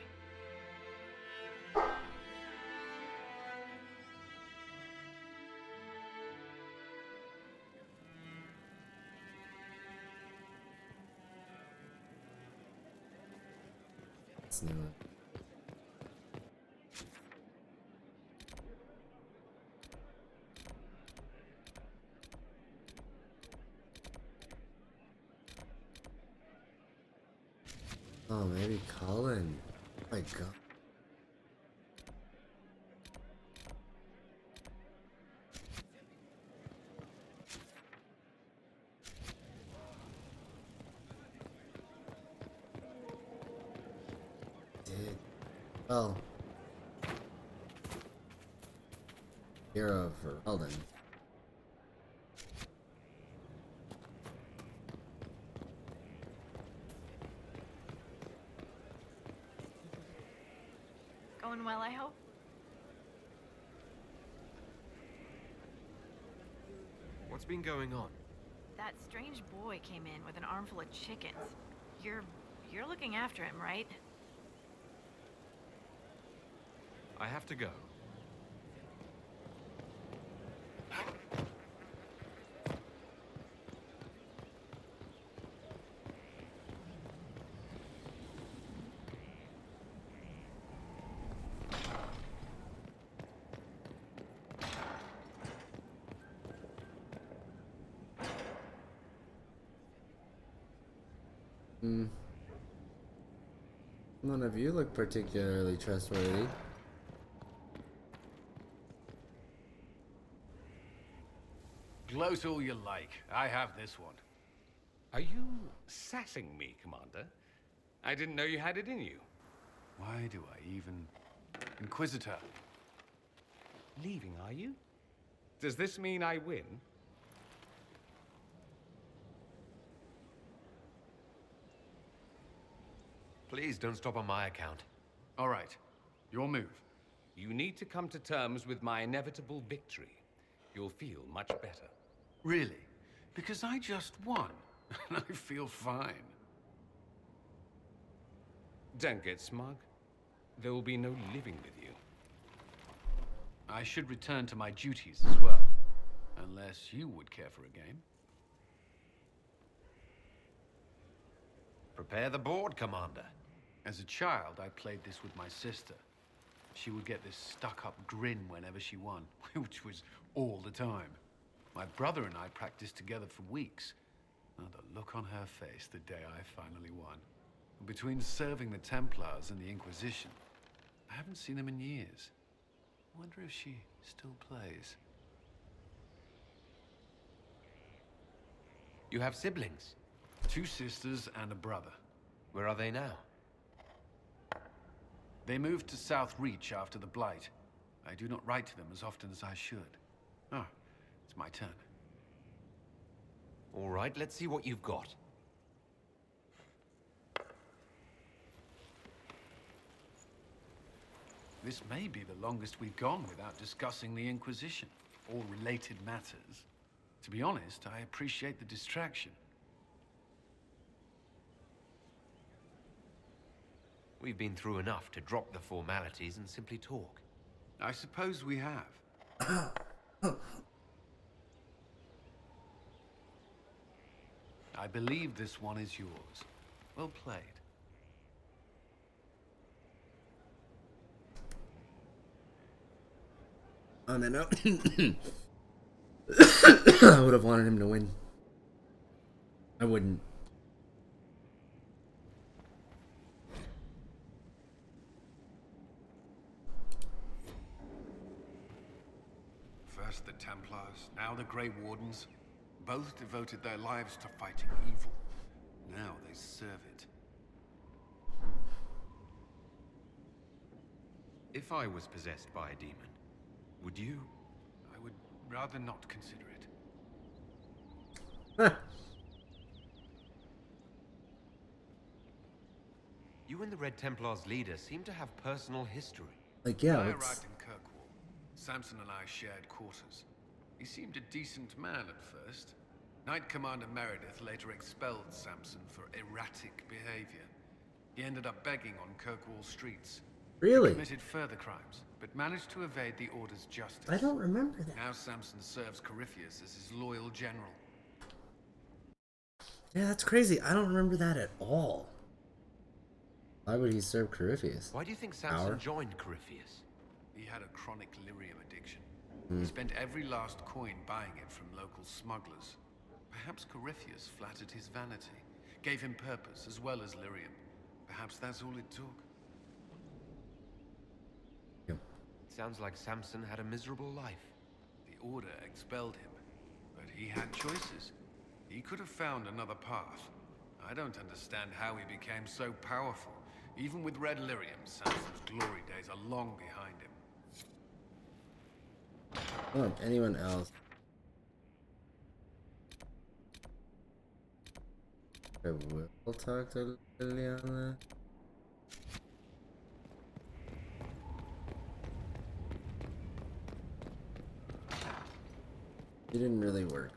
Let's do it. Oh, maybe Colin. Oh my god. Dude. Well. Hero for Eldon. Going well, I hope? What's been going on? That strange boy came in with an armful of chickens. You're looking after him, right? I have to go. None of you look particularly trustworthy. Gloat all you like. I have this one. Are you sassing me, Commander? I didn't know you had it in you. Why do I even... Inquisitor. Leaving, are you? Does this mean I win? Please don't stop on my account. All right. Your move. You need to come to terms with my inevitable victory. You'll feel much better. Really? Because I just won. And I feel fine. Don't get smug. There will be no living with you. I should return to my duties as well. Unless you would care for a game. Prepare the board, Commander. As a child, I played this with my sister. She would get this stuck-up grin whenever she won, which was all the time. My brother and I practiced together for weeks. Oh, the look on her face the day I finally won. Between serving the Templars and the Inquisition, I haven't seen them in years. I wonder if she still plays. You have siblings? 2 sisters and a brother. Where are they now? They moved to South Reach after the Blight. I do not write to them as often as I should. Oh, it's my turn. All right, let's see what you've got. This may be the longest we've gone without discussing the Inquisition, or related matters. To be honest, I appreciate the distraction. We've been through enough to drop the formalities and simply talk. I suppose we have. I believe this one is yours. Well played. On that note, I would have wanted him to win. I wouldn't. First the Templars, now the Grey Wardens. Both devoted their lives to fighting evil. Now they serve it. If I was possessed by a demon, would you? I would rather not consider it. You and the Red Templar's leader seem to have personal history. Like, yeah, I let's... arrived in Kirkwall. Samson and I shared quarters. He seemed a decent man at first. Knight Commander Meredith later expelled Samson for erratic behavior. He ended up begging on Kirkwall streets. Really? He committed further crimes, but managed to evade the Order's justice. I don't remember that. Now Samson serves Corypheus as his loyal general. Yeah, that's crazy. I don't remember that at all. Why would he serve Corypheus? Why do you think Samson joined Corypheus? He had a chronic lyrium addiction. He spent every last coin buying it from local smugglers. Perhaps Corypheus flattered his vanity, gave him purpose as well as lyrium. Perhaps that's all it took. Sounds like Samson had a miserable life. The Order expelled him, but he had choices. He could have found another path. I don't understand how he became so powerful. Even with red lyrium, Samson's glory days are long behind him. I don't want anyone else. I will talk to Liliana. It didn't really work.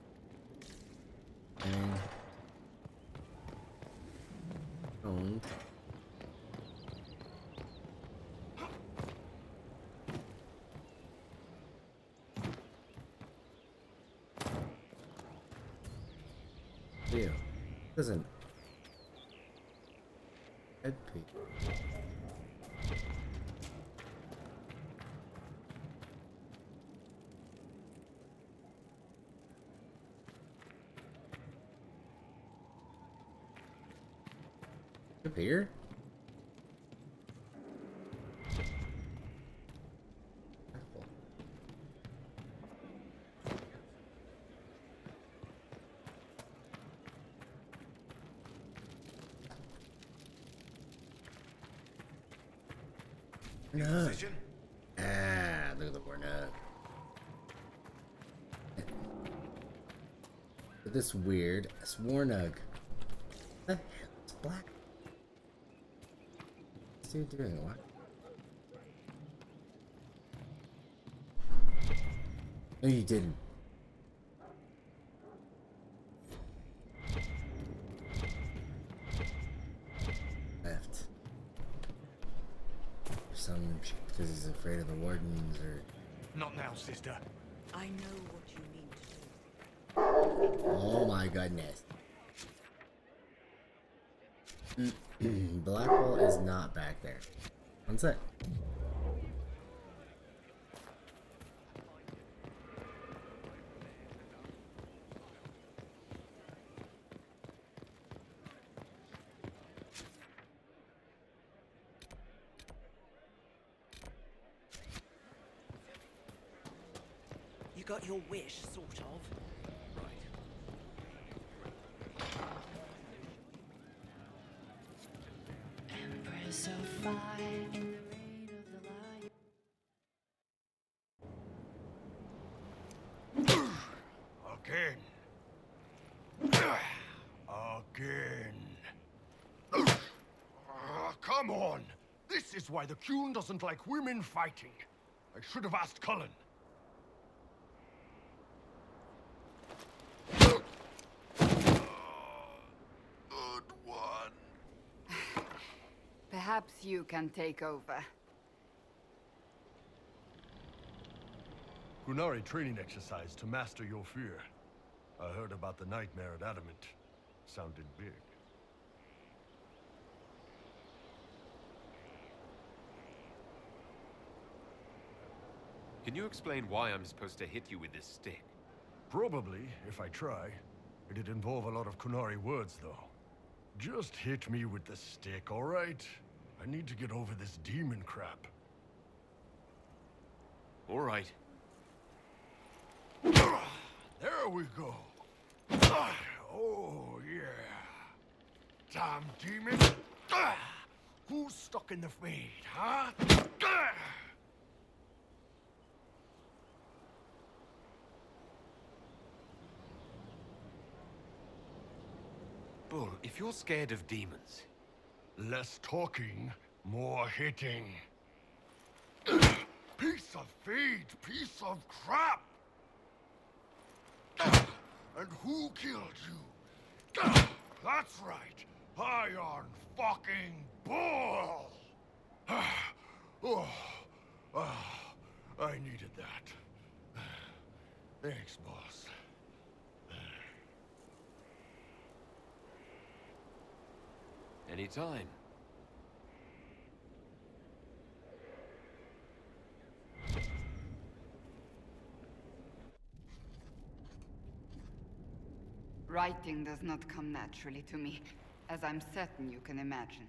Don't. Ew. Doesn't. Head peek. Up here? Inquisition? Ah, look at the board now. This weird Swarnug. What the hell? It's black. What's he doing? What? No, you didn't. Left. Some because he's afraid of the wardens, or Not now, sister. I know what you mean to do. oh my goodness. Blackwall is not back there. One sec. You got your wish, sort of. Empress of fire in the reign of the lion. Again. Again. Come on! This is why the Qun doesn't like women fighting. I should have asked Cullen. Perhaps you can take over. Qunari training exercise to master your fear. I heard about the nightmare at Adamant. Sounded big. Can you explain why I'm supposed to hit you with this stick? Probably, if I try. It'd involve a lot of Qunari words, though. Just hit me with the stick, alright? I need to get over this demon crap. Alright. There we go. Oh, yeah. Damn demon. Who's stuck in the fade, huh? Bull, if you're scared of demons... Less talking, more hitting. Piece of feed, piece of crap! And who killed you? That's right, Iron fucking Bull! I needed that. Thanks, boss. Anytime. Writing does not come naturally to me, as I'm certain you can imagine.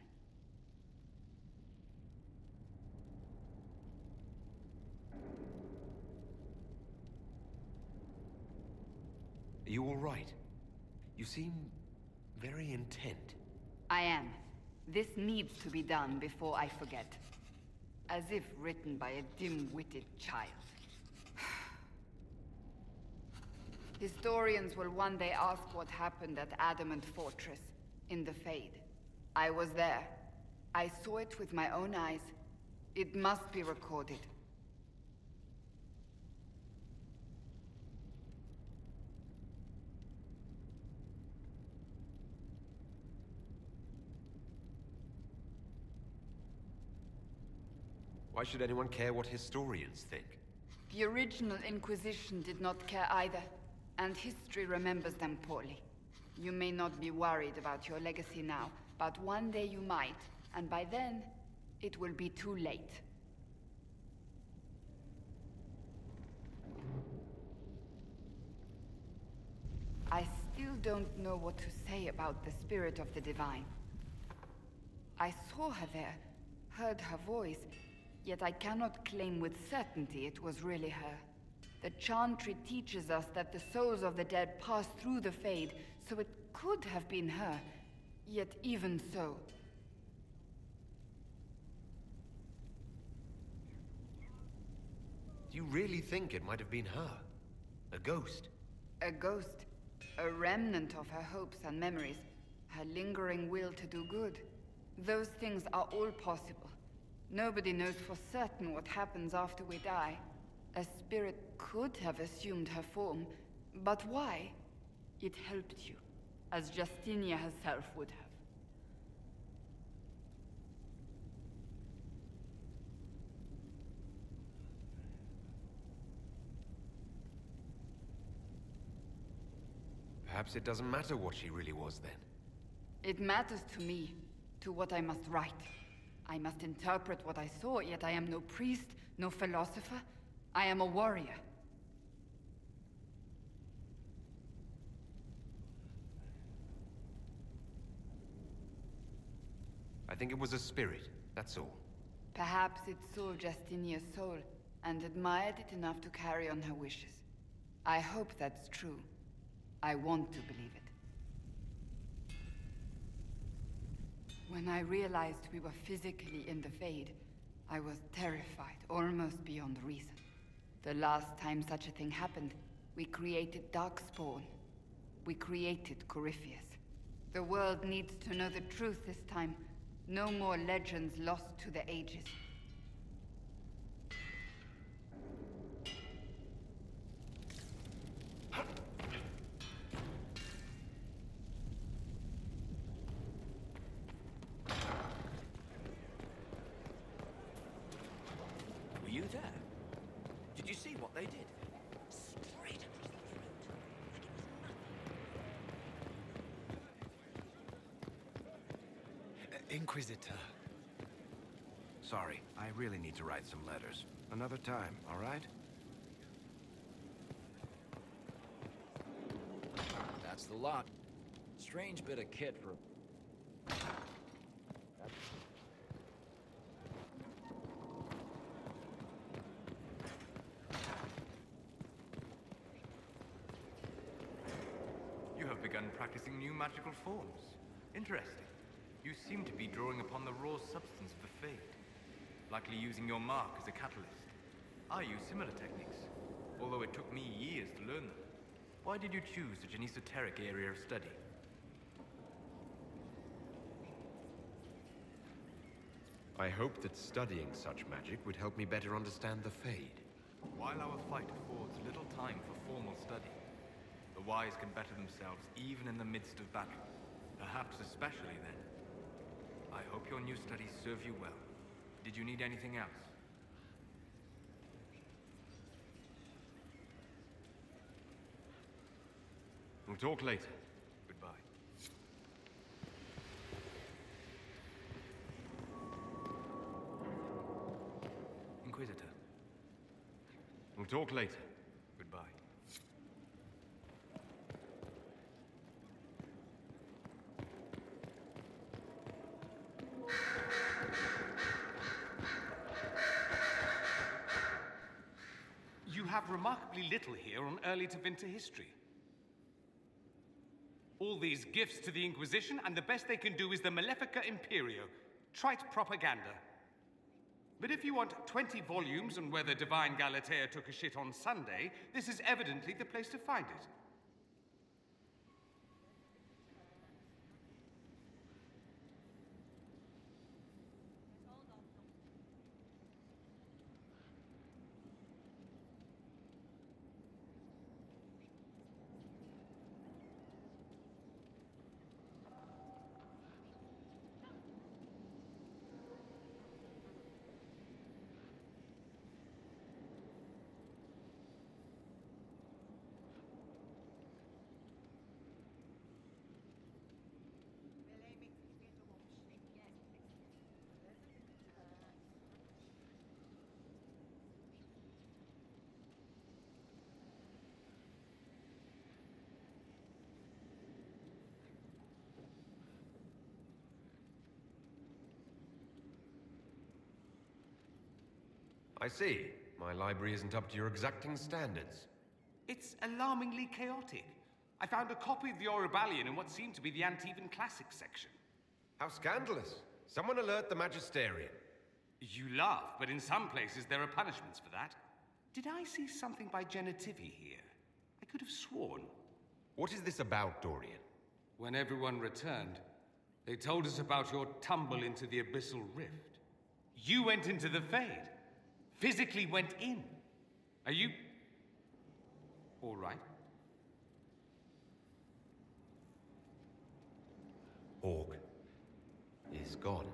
Are you all right? You seem very intent. I am. This needs to be done before I forget. As if written by a dim-witted child. Historians will one day ask what happened at Adamant Fortress, in the Fade. I was there. I saw it with my own eyes. It must be recorded. Why should anyone care what historians think? The original Inquisition did not care either, and history remembers them poorly. You may not be worried about your legacy now, but one day you might, and by then, it will be too late. I still don't know what to say about the spirit of the Divine. I saw her there, heard her voice, yet I cannot claim with certainty it was really her. The Chantry teaches us that the souls of the dead pass through the Fade, so it could have been her. Yet even so... Do you really think it might have been her? A ghost? A ghost. A remnant of her hopes and memories. Her lingering will to do good. Those things are all possible. Nobody knows for certain what happens after we die. A spirit could have assumed her form, but why? It helped you, as Justinia herself would have. Perhaps it doesn't matter what she really was then. It matters to me, to what I must write. I must interpret what I saw, yet I am no priest, no philosopher. I am a warrior. I think it was a spirit, that's all. Perhaps it saw Justinia's soul, and admired it enough to carry on her wishes. I hope that's true. I want to believe it. When I realized we were physically in the Fade, I was terrified, almost beyond reason. The last time such a thing happened, we created Darkspawn. We created Corypheus. The world needs to know the truth this time. No more legends lost to the ages. They did. Straight across the throat. Like it was nothing. Inquisitor. Sorry, I really need to write some letters. Another time, all right? That's the lot. Strange bit of kit for... You have begun practicing new magical forms. Interesting. You seem to be drawing upon the raw substance of the Fade. Likely using your mark as a catalyst. I use similar techniques, although it took me years to learn them. Why did you choose such an esoteric area of study? I hoped that studying such magic would help me better understand the Fade. While our fight affords little time for formal study, the wise can better themselves even in the midst of battle. Perhaps especially then. I hope your new studies serve you well. Did you need anything else? We'll talk later. Goodbye. Inquisitor. We'll talk later. Goodbye. You have remarkably little here on early Tevinter history. All these gifts to the Inquisition, and the best they can do is the Malefica Imperio. Trite propaganda. But if you want 20 volumes on whether Divine Galatea took a shit on Sunday, this is evidently the place to find it. I see. My library isn't up to your exacting standards. It's alarmingly chaotic. I found a copy of the Oribalian in what seemed to be the Antivan Classics section. How scandalous. Someone alert the Magisterium. You laugh, but in some places there are punishments for that. Did I see something by Genitivi here? I could have sworn. What is this about, Dorian? When everyone returned, they told us about your tumble into the Abyssal Rift. You went into the Fade. Physically went in. Are you... all right? Hawk is gone.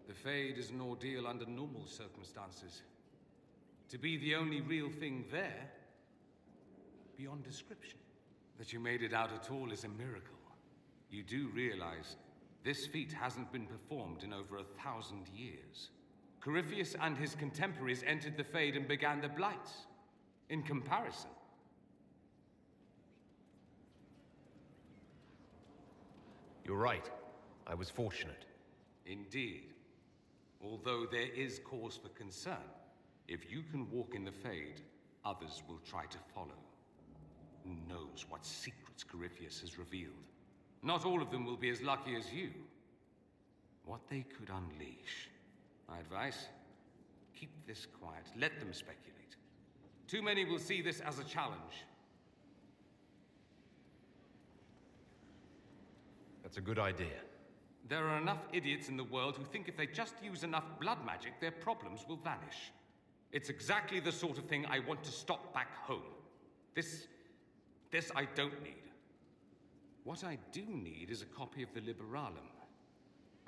The Fade is an ordeal under normal circumstances. To be the only real thing there, beyond description. That you made it out at all is a miracle. You do realize this feat hasn't been performed in over 1,000 years. Corypheus and his contemporaries entered the Fade and began the Blights. In comparison. You're right. I was fortunate. Indeed. Although there is cause for concern. If you can walk in the Fade, others will try to follow. Who knows what secrets Corypheus has revealed? Not all of them will be as lucky as you. What they could unleash. My advice? Keep this quiet. Let them speculate. Too many will see this as a challenge. That's a good idea. There are enough idiots in the world who think if they just use enough blood magic, their problems will vanish. It's exactly the sort of thing I want to stop back home. This I don't need. What I do need is a copy of the Liberalum.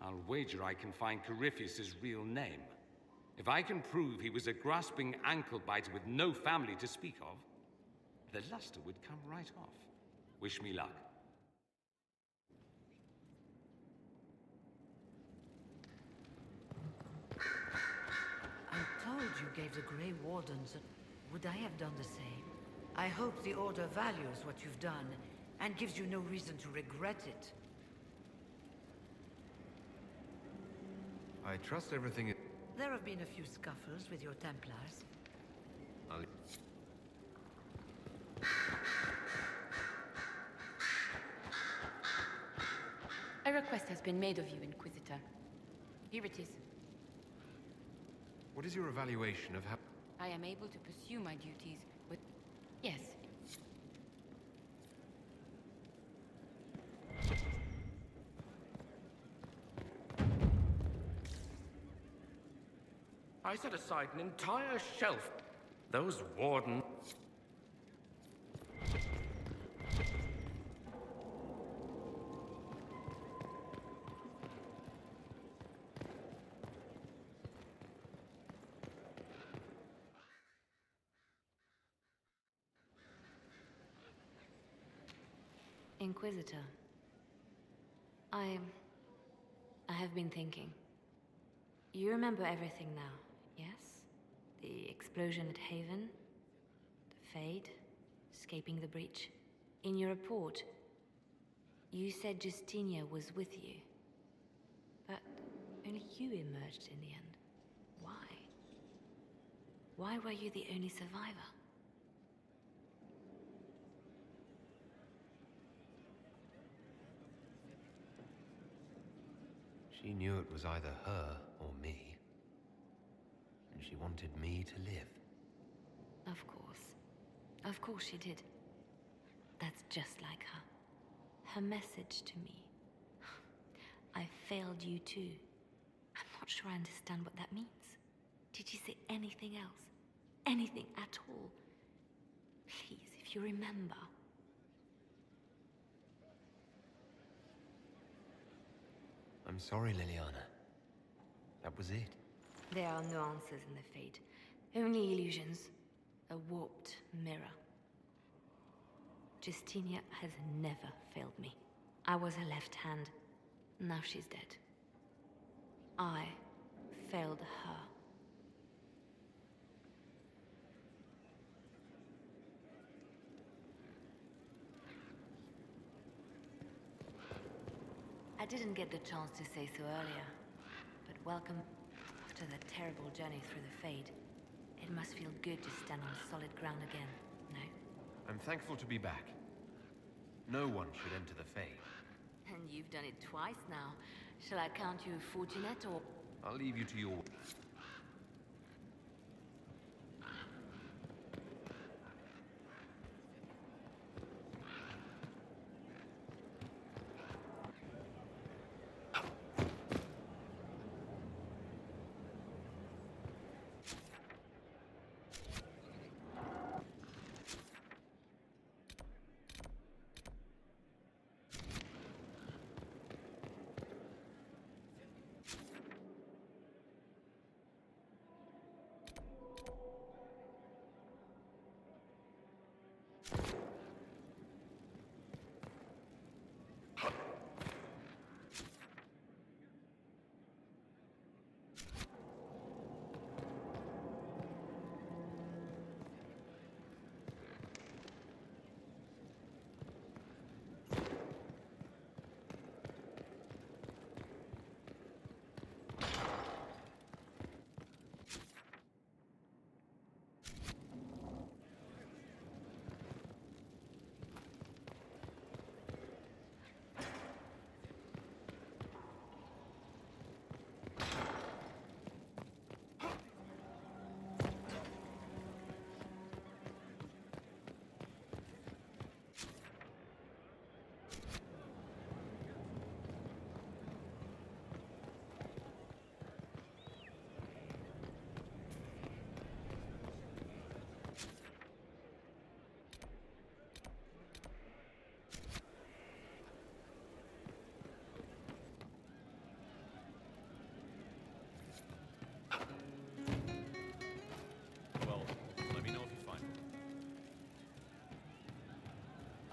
I'll wager I can find Corypheus's real name. If I can prove he was a grasping ankle-biter with no family to speak of, the luster would come right off. Wish me luck. I'm told you gave the Grey Wardens would I have done the same? I hope the Order values what you've done, and gives you no reason to regret it. I trust everything is... There have been a few scuffles with your Templars. A request has been made of you, Inquisitor. Here it is. What is your evaluation of how... I am able to pursue my duties with... Yes. I set aside an entire shelf. Those wardens... Inquisitor, I have been thinking. You remember everything now, yes? The explosion at Haven, the Fade, escaping the breach. In your report, you said Justinia was with you. But only you emerged in the end. Why? Why were you the only survivor? She knew it was either her or me. And she wanted me to live. Of course. Of course she did. That's just like her. Her message to me. I failed you too. I'm not sure I understand what that means. Did you say anything else? Anything at all? Please, if you remember. I'm sorry, Liliana. That was it. There are no answers in the Fate. Only illusions. A warped mirror. Justinia has never failed me. I was her left hand. Now she's dead. I failed her. I didn't get the chance to say so earlier, but welcome after the terrible journey through the Fade. It must feel good to stand on solid ground again, no? I'm thankful to be back. No one should enter the Fade. And you've done it twice now. Shall I count you fortunate or... I'll leave you to your...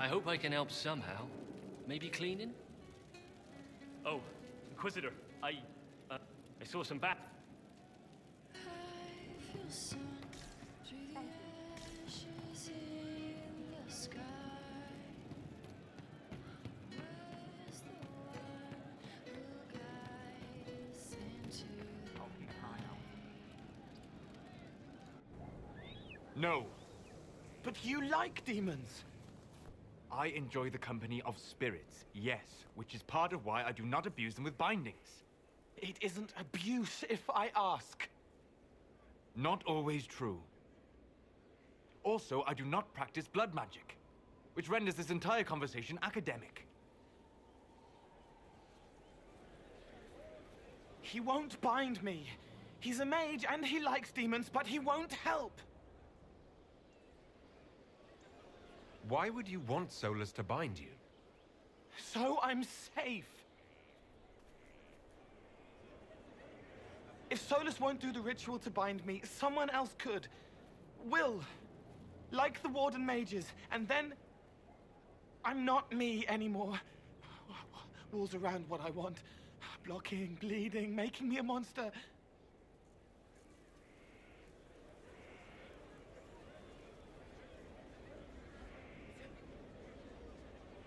I hope I can help somehow. Maybe cleaning? Oh, Inquisitor, I saw some bat. No. But you like demons. I enjoy the company of spirits, yes, which is part of why I do not abuse them with bindings. It isn't abuse if I ask. Not always true. Also, I do not practice blood magic, which renders this entire conversation academic. He won't bind me. He's a mage and he likes demons, but he won't help. Why would you want Solus to bind you? So I'm safe. If Solus won't do the ritual to bind me, someone else could. Will. Like the Warden mages. And then... I'm not me anymore. Walls around what I want. Blocking, bleeding, making me a monster.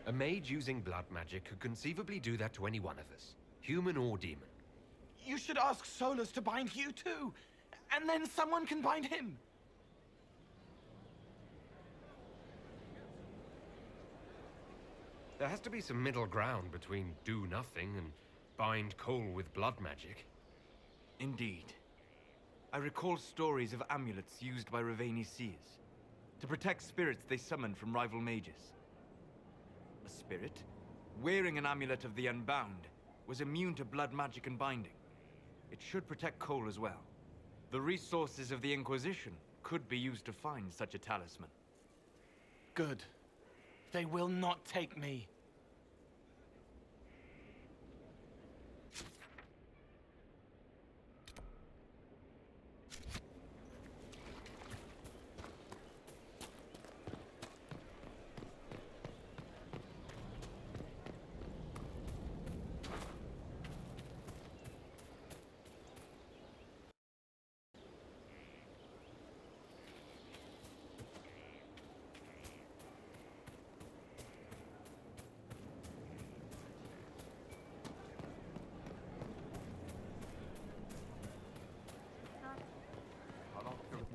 A mage using blood magic could conceivably do that to any one of us, human or demon. You should ask Solus to bind you too, and then someone can bind him. There has to be some middle ground between do nothing and bind Cole with blood magic. Indeed. I recall stories of amulets used by Raveni seers to protect spirits they summoned from rival mages. A spirit, wearing an amulet of the Unbound, was immune to blood magic and binding. It should protect Cole as well. The resources of the Inquisition could be used to find such a talisman. Good. They will not take me.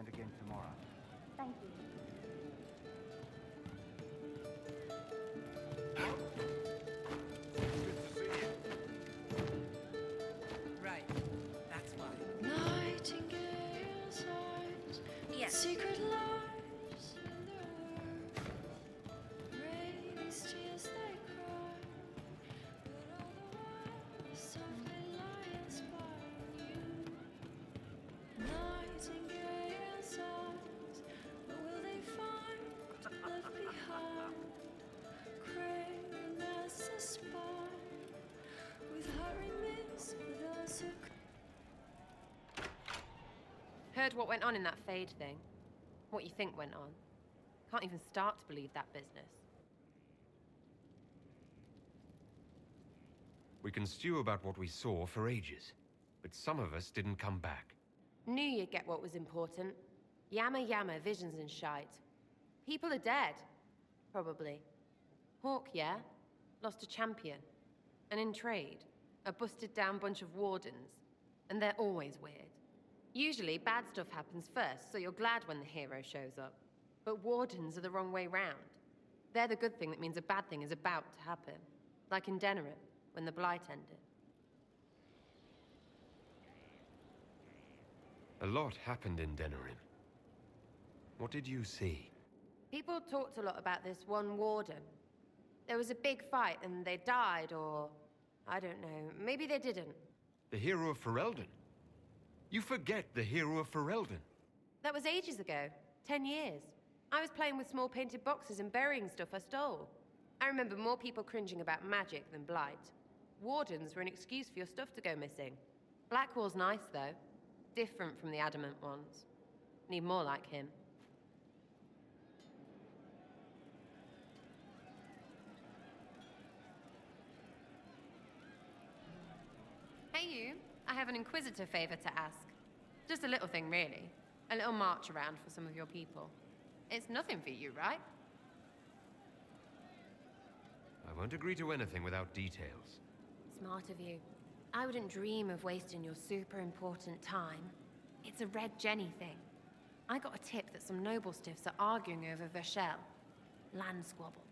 Again tomorrow. Thank you. Right. That's why. Nightingale's eyes. Yes. Secret lies in the world. Raise tears they cry. But all the while softly lie inspiring you. Nightingale's eyes. What will they find left behind? Craving as a spy. With hurry miss for those who Heard what went on in that Fade thing? What you think went on? Can't even start to believe that business. We can stew about what we saw for ages, but some of us didn't come back. Knew you'd get what was important. Yammer yammer, visions and shite. People are dead. Probably. Hawk, yeah? Lost a champion. And in trade, a busted down bunch of wardens. And they're always weird. Usually, bad stuff happens first, so you're glad when the hero shows up. But wardens are the wrong way round. They're the good thing that means a bad thing is about to happen. Like in Denerim, when the Blight ended. A lot happened in Denerim. What did you see? People talked a lot about this one warden. There was a big fight and they died, or... I don't know, maybe they didn't. The hero of Ferelden? You forget the hero of Ferelden. That was ages ago. 10 years. I was playing with small painted boxes and burying stuff I stole. I remember more people cringing about magic than Blight. Wardens were an excuse for your stuff to go missing. Blackwall's nice, though. Different from the adamant ones. Need more like him. you, I have an Inquisitor favor to ask. Just a little thing, really. A little march around for some of your people. It's nothing for you, right? I won't agree to anything without details. Smart of you. I wouldn't dream of wasting your super important time. It's a Red Jenny thing. I got a tip that some noble stiffs are arguing over Vershel. Land squabble.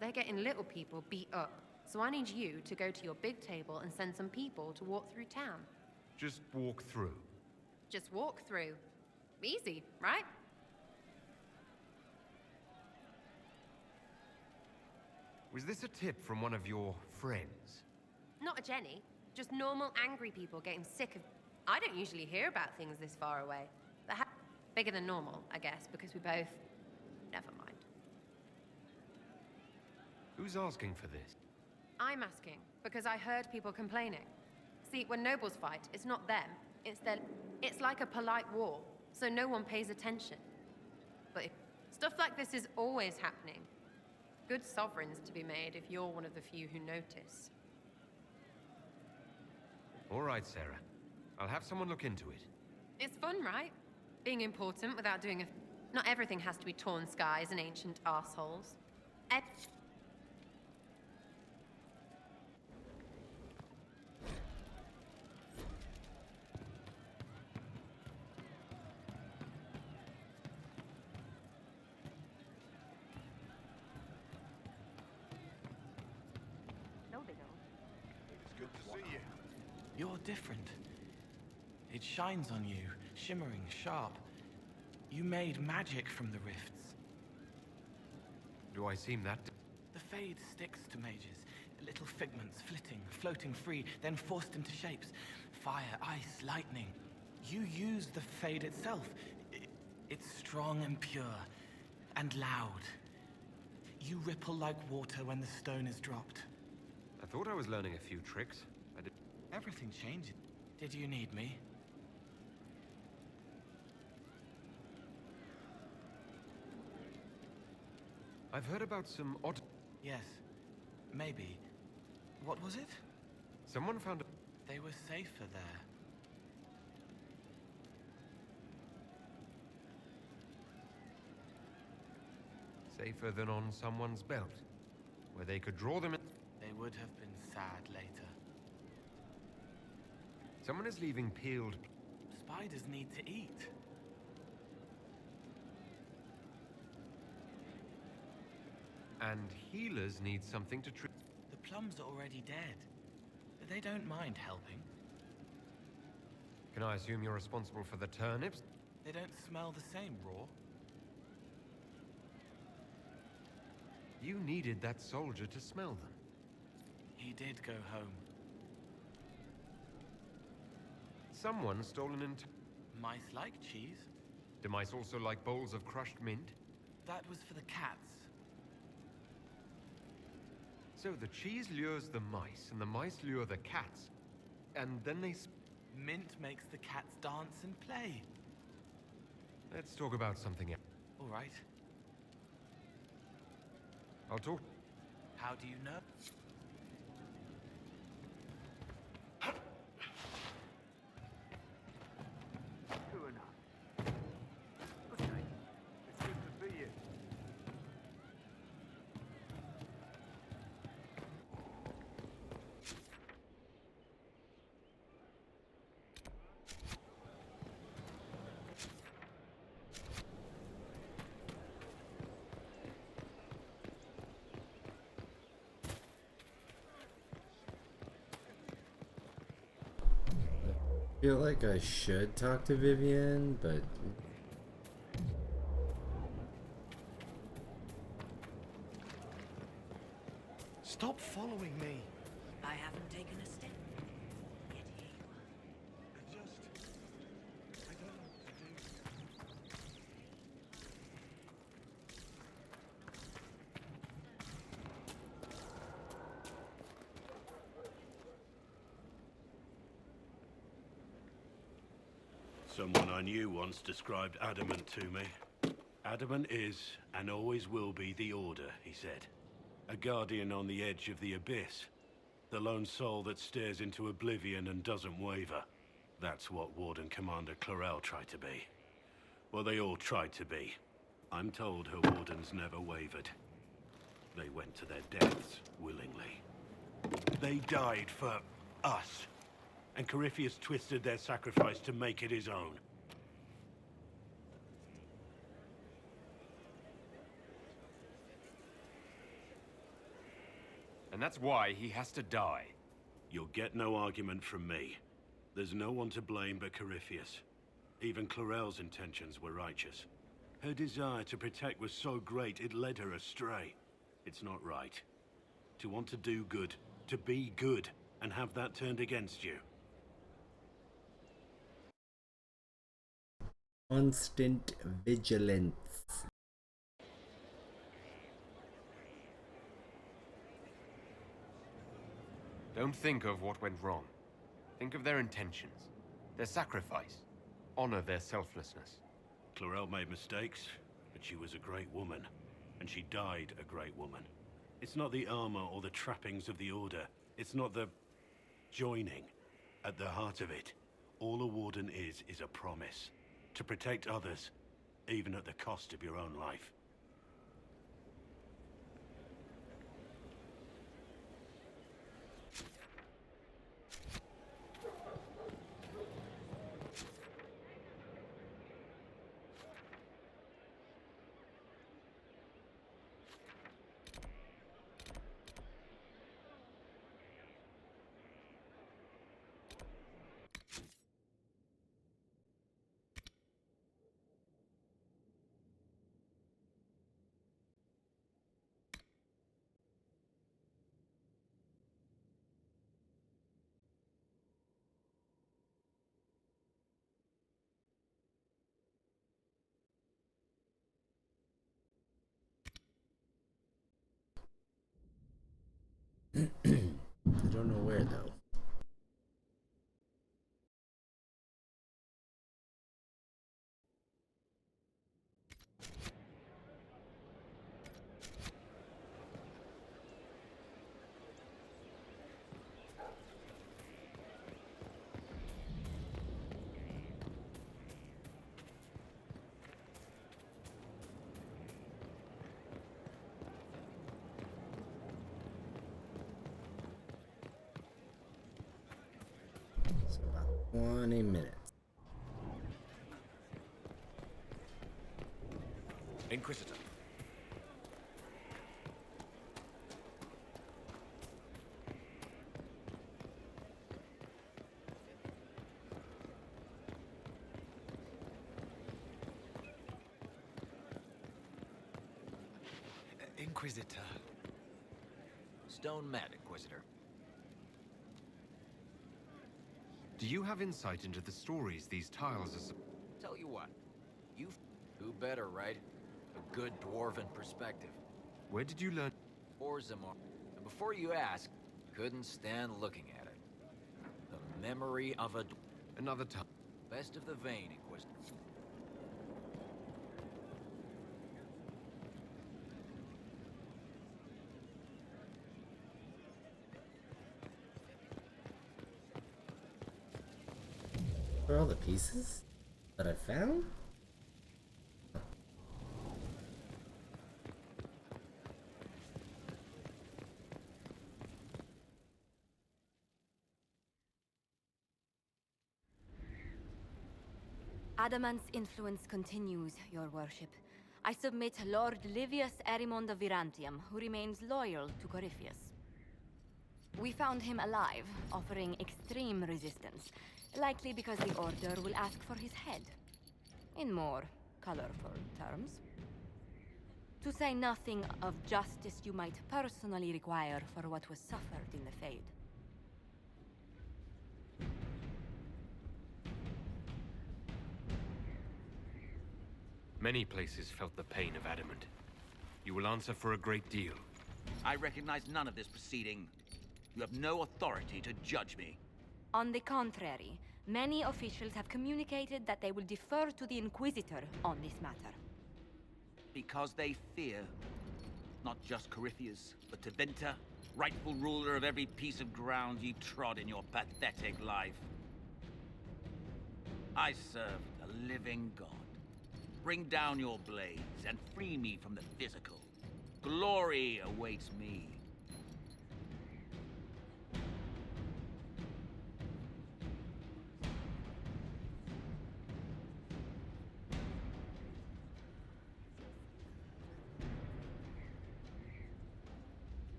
They're getting little people beat up, so I need you to go to your big table and send some people to walk through town. Just walk through. Just walk through. Easy, right? Was this a tip from one of your friends? Not a Jenny. Just normal angry people getting sick of... I don't usually hear about things this far away. They're bigger than normal, I guess, because we both... Never mind. Who's asking for this? I'm asking, because I heard people complaining. See, when nobles fight, it's not them. It's their... It's like a polite war, so no one pays attention. But stuff like this is always happening. Good sovereigns to be made if you're one of the few who notice. All right, Sarah. I'll have someone look into it. It's fun, right? Being important without doing a... Not everything has to be torn skies and ancient arseholes. No, they don't. It's good to see you. You're different. It shines on you, shimmering, sharp. You made magic from the rifts. Do I seem that... The Fade sticks to mages. Little figments, flitting, floating free, then forced into shapes. Fire, ice, lightning. You use the Fade itself. It's strong and pure, and loud. You ripple like water when the stone is dropped. I thought I was learning a few tricks. Everything changes. Did you need me? I've heard about some odd... Yes. Maybe. What was it? Someone found... They were safer there. Safer than on someone's belt, where they could draw them in... They would have been sad later. Someone is leaving peeled... Spiders need to eat. And healers need something to treat... The plums are already dead. They don't mind helping. Can I assume you're responsible for the turnips? They don't smell the same raw. You needed that soldier to smell them. He did go home. Someone stolen into... Mice like cheese. Do mice also like bowls of crushed mint? That was for the cats. So the cheese lures the mice, and the mice lure the cats. And then they... Mint makes the cats dance and play. Let's talk about something else. All right. I'll talk... How do you know? True enough. Good night. It's good to see you. I feel like I should talk to Vivienne, but... Stop following me. I haven't taken a step. Yet here you are. I don't know what to do. Someone I knew once described adamant to me. Adamant is, and always will be, the Order, he said. A guardian on the edge of the abyss. The lone soul that stares into oblivion and doesn't waver. That's what Warden Commander Clarel tried to be. Well, they all tried to be. I'm told her wardens never wavered. They went to their deaths willingly. They died for us. And Corypheus twisted their sacrifice to make it his own. And that's why he has to die. You'll get no argument from me. There's no one to blame but Corypheus. Even Clarel's intentions were righteous. Her desire to protect was so great it led her astray. It's not right. To want to do good, to be good, and have that turned against you. Constant vigilance. Don't think of what went wrong. Think of their intentions, their sacrifice. Honor their selflessness. Clarel made mistakes, but she was a great woman. And she died a great woman. It's not the armor or the trappings of the Order. It's not the joining. At the heart of it, all a warden is a promise. To protect others, even at the cost of your own life. I don't know where though. So about 20 minutes. Inquisitor. Inquisitor. Stone Mad, Inquisitor. Do you have insight into the stories these tiles are... Tell you what, who better, right? A good dwarven perspective. Where did you learn... Orzammar. And before you ask, couldn't stand looking at it. The memory of a... Another time. Best of the vein, Inquisitor. Where are all the pieces that I found? Adamant's influence continues, your worship. I submit Lord Livius Erimond of Virantium, who remains loyal to Corypheus. We found him alive, offering extreme resistance, likely because the Order will ask for his head. In more colorful terms. To say nothing of justice you might personally require for what was suffered in the Fade. Many places felt the pain of adamant. You will answer for a great deal. I recognize none of this proceeding. You have no authority to judge me. On the contrary, many officials have communicated that they will defer to the Inquisitor on this matter. Because they fear not just Corypheus, but Tevinter, rightful ruler of every piece of ground you trod in your pathetic life. I serve the living God. Bring down your blades and free me from the physical. Glory awaits me.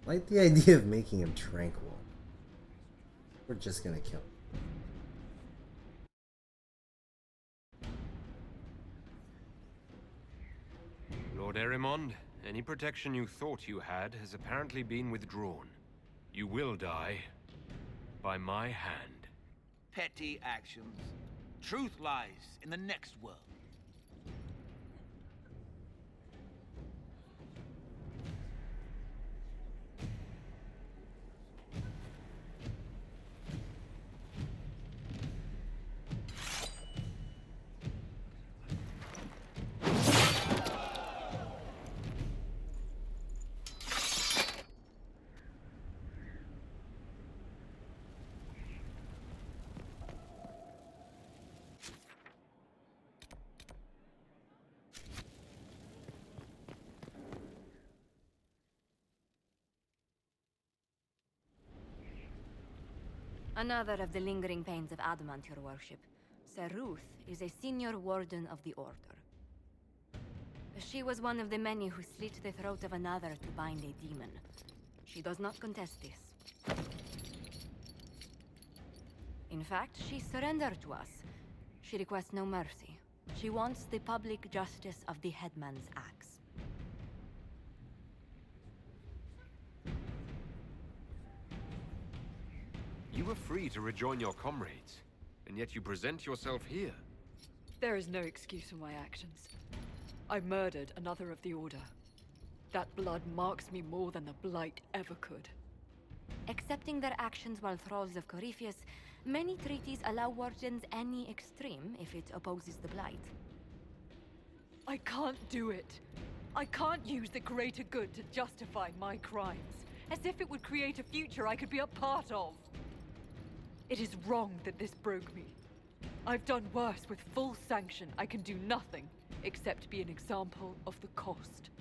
I like the idea of making him tranquil. We're just gonna kill him. Lord Erimond, any protection you thought you had has apparently been withdrawn. You will die by my hand. Petty actions. Truth lies in the next world. Another of the lingering pains of Adamant, your worship. Sir Ruth is a senior warden of the Order. She was one of the many who slit the throat of another to bind a demon. She does not contest this. In fact, she surrendered to us. She requests no mercy. She wants the public justice of the headman's axe. You were free to rejoin your comrades, and yet you present yourself here. There is no excuse for my actions. I murdered another of the Order. That blood marks me more than the Blight ever could. Accepting their actions while thralls of Corypheus, many treaties allow wardens any extreme if it opposes the Blight. I can't do it. I can't use the greater good to justify my crimes, as if it would create a future I could be a part of. It is wrong that this broke me. I've done worse with full sanction. I can do nothing except be an example of the cost.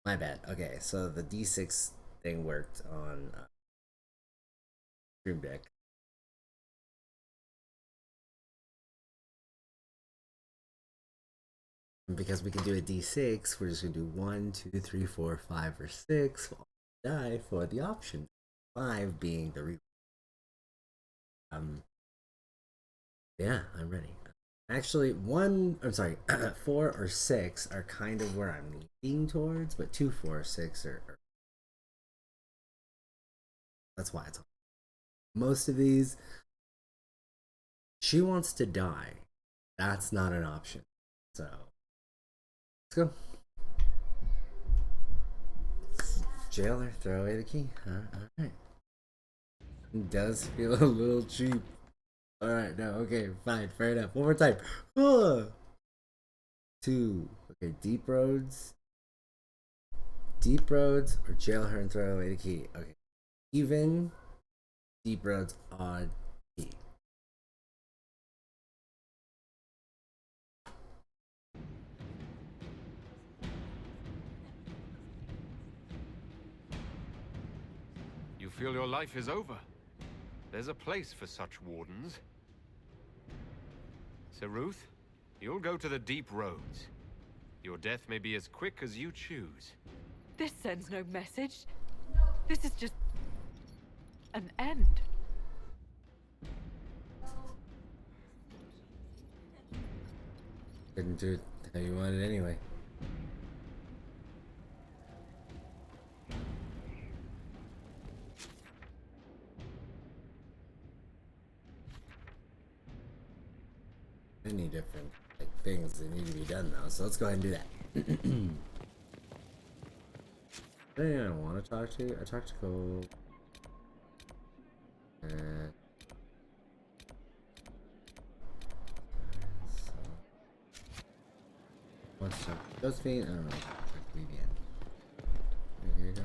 My bad. Okay, so the D6 thing worked on Stream Deck. And because we can do a D6, we're just gonna do 1, 2, 3, 4, 5, or 6 die for the option. 5 being the re. Yeah, I'm ready. Actually, 4 or 6 are kind of where I'm leaning towards, but 2, 4, 6 are that's why it's on. Most of these, she wants to die. That's not an option. So, let's go. Jailer, throw away the key. Alright. It does feel a little cheap. Alright, no, okay, fine, fair enough. One more time. 2. Okay, deep roads. Deep roads or jail her and throw away the key. Okay. Even, deep roads, odd, key. You feel your life is over. There's a place for such wardens. Sir Ruth, you'll go to the deep roads. Your death may be as quick as you choose. This sends no message. This is just an end. Couldn't do it how you wanted anyway. Many different things that need to be done now, so let's go ahead and do that. Anything I want to talk to? I talked to Cole. What's up? Josephine? I don't know. Vivian. Here you go.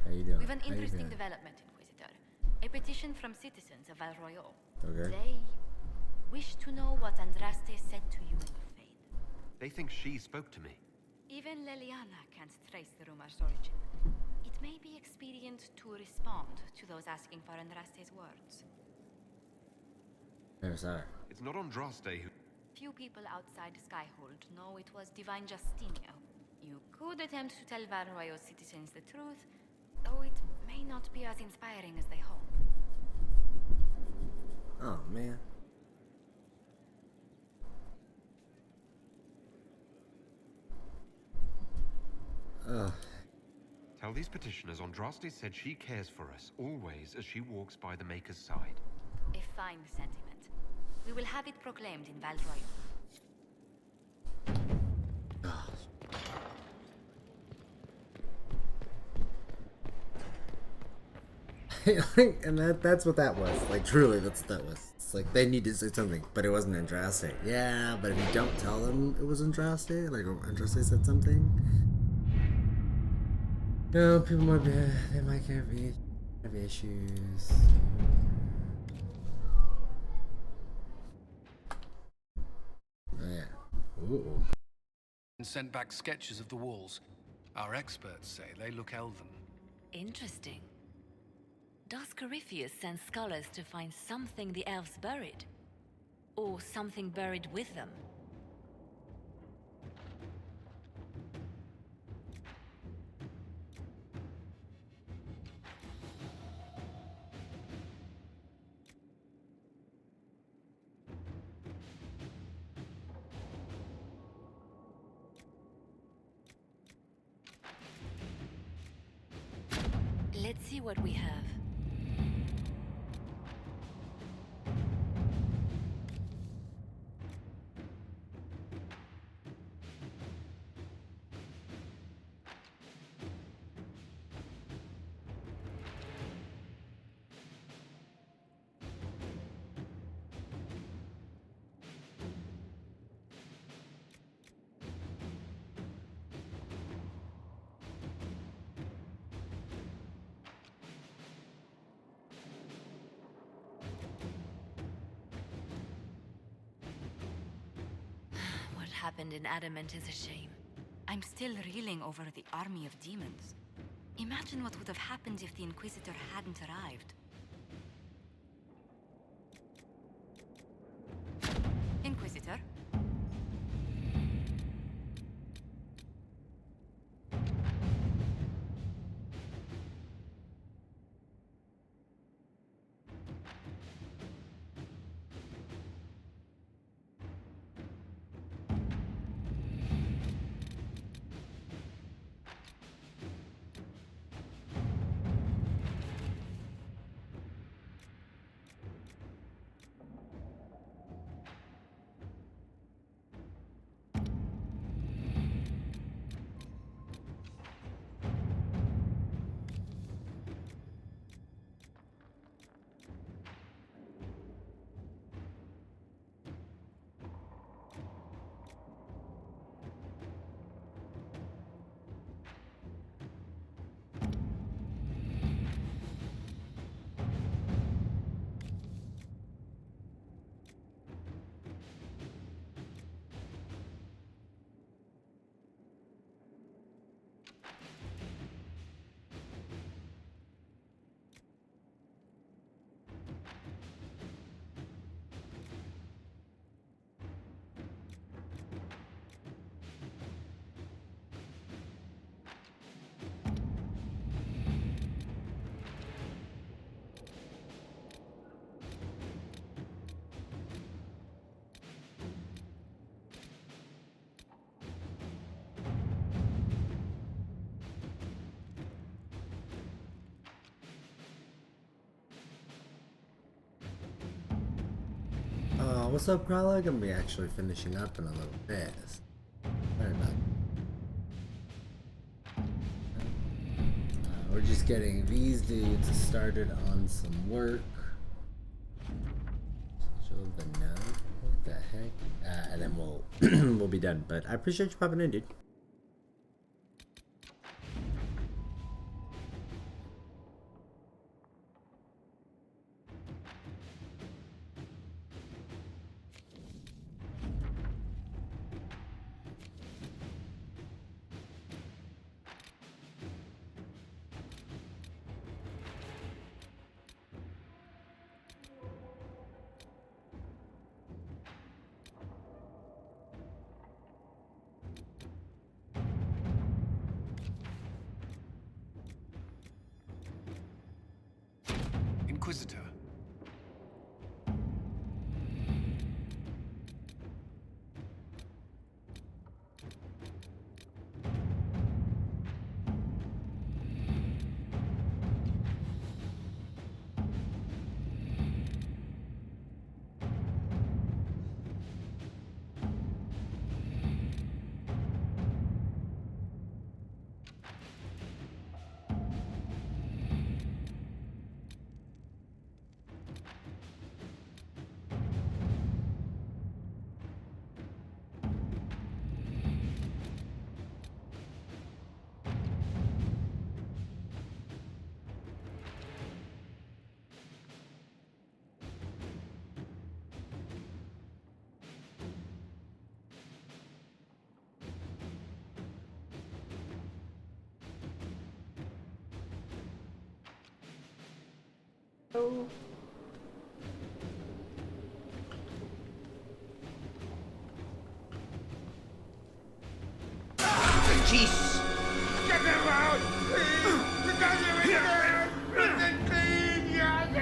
How you doing? We've an interesting development, Inquisitor. A petition from citizens of Val Royal. Okay. They wish to know what Andraste said to you in the Fade. They think she spoke to me. Even Leliana can't trace the rumor's origin. It may be expedient to respond to those asking for Andraste's words. There's that. It's not Andraste who... Few people outside Skyhold know it was Divine Justinio. You could attempt to tell Val Royal citizens the truth, though it may not be as inspiring as they hope. Oh, man. Ugh. Tell these petitioners Andraste said she cares for us always as she walks by the Maker's side. A fine sentiment. We will have it proclaimed in Val Royal. And that's what that was. Like, truly, that's what that was. It's like, they need to say something, but it wasn't Andraste. Yeah, but if you don't tell them it was Andraste, like, Andraste said something, no, people might be, they might have issues. Oh, yeah. Ooh. And sent back sketches of the walls. Our experts say they look elven. Interesting. Does Corypheus send scholars to find something the elves buried? Or something buried with them? Let's see what we have. What happened in Adamant is a shame. I'm still reeling over the army of demons. Imagine what would have happened if the Inquisitor hadn't arrived. Inquisitor? What's up, Prologue? I'm gonna be actually finishing up in a little bit. Sorry about we're just getting these dudes started on some work. Show the node. What the heck? And then we'll we'll be done. But I appreciate you popping in, dude. Inquisitor. Jeez! Get him out! Please! Because you're in there! Listen, please! You're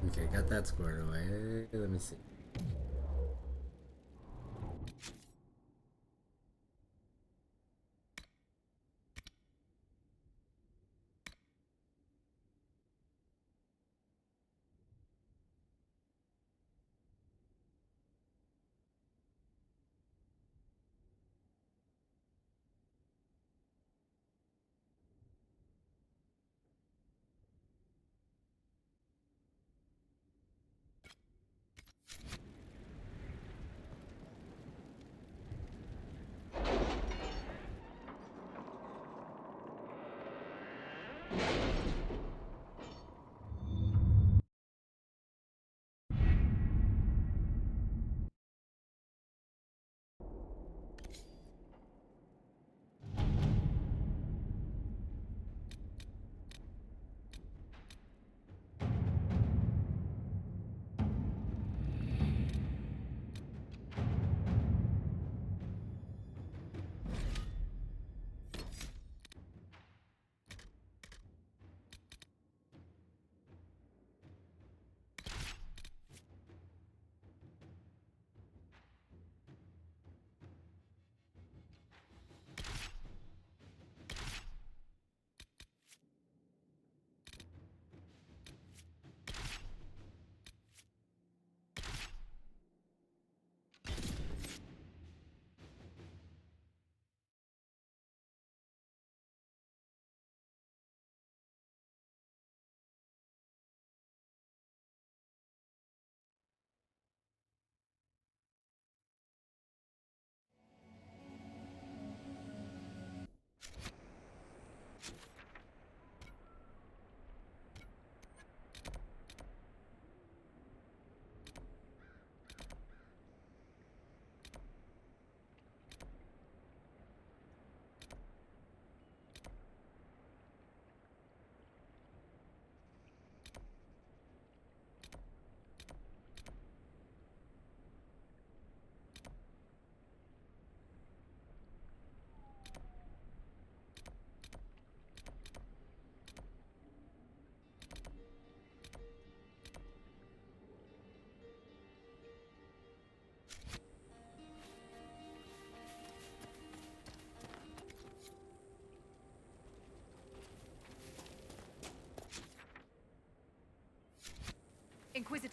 Okay, got that squared away. Let me see.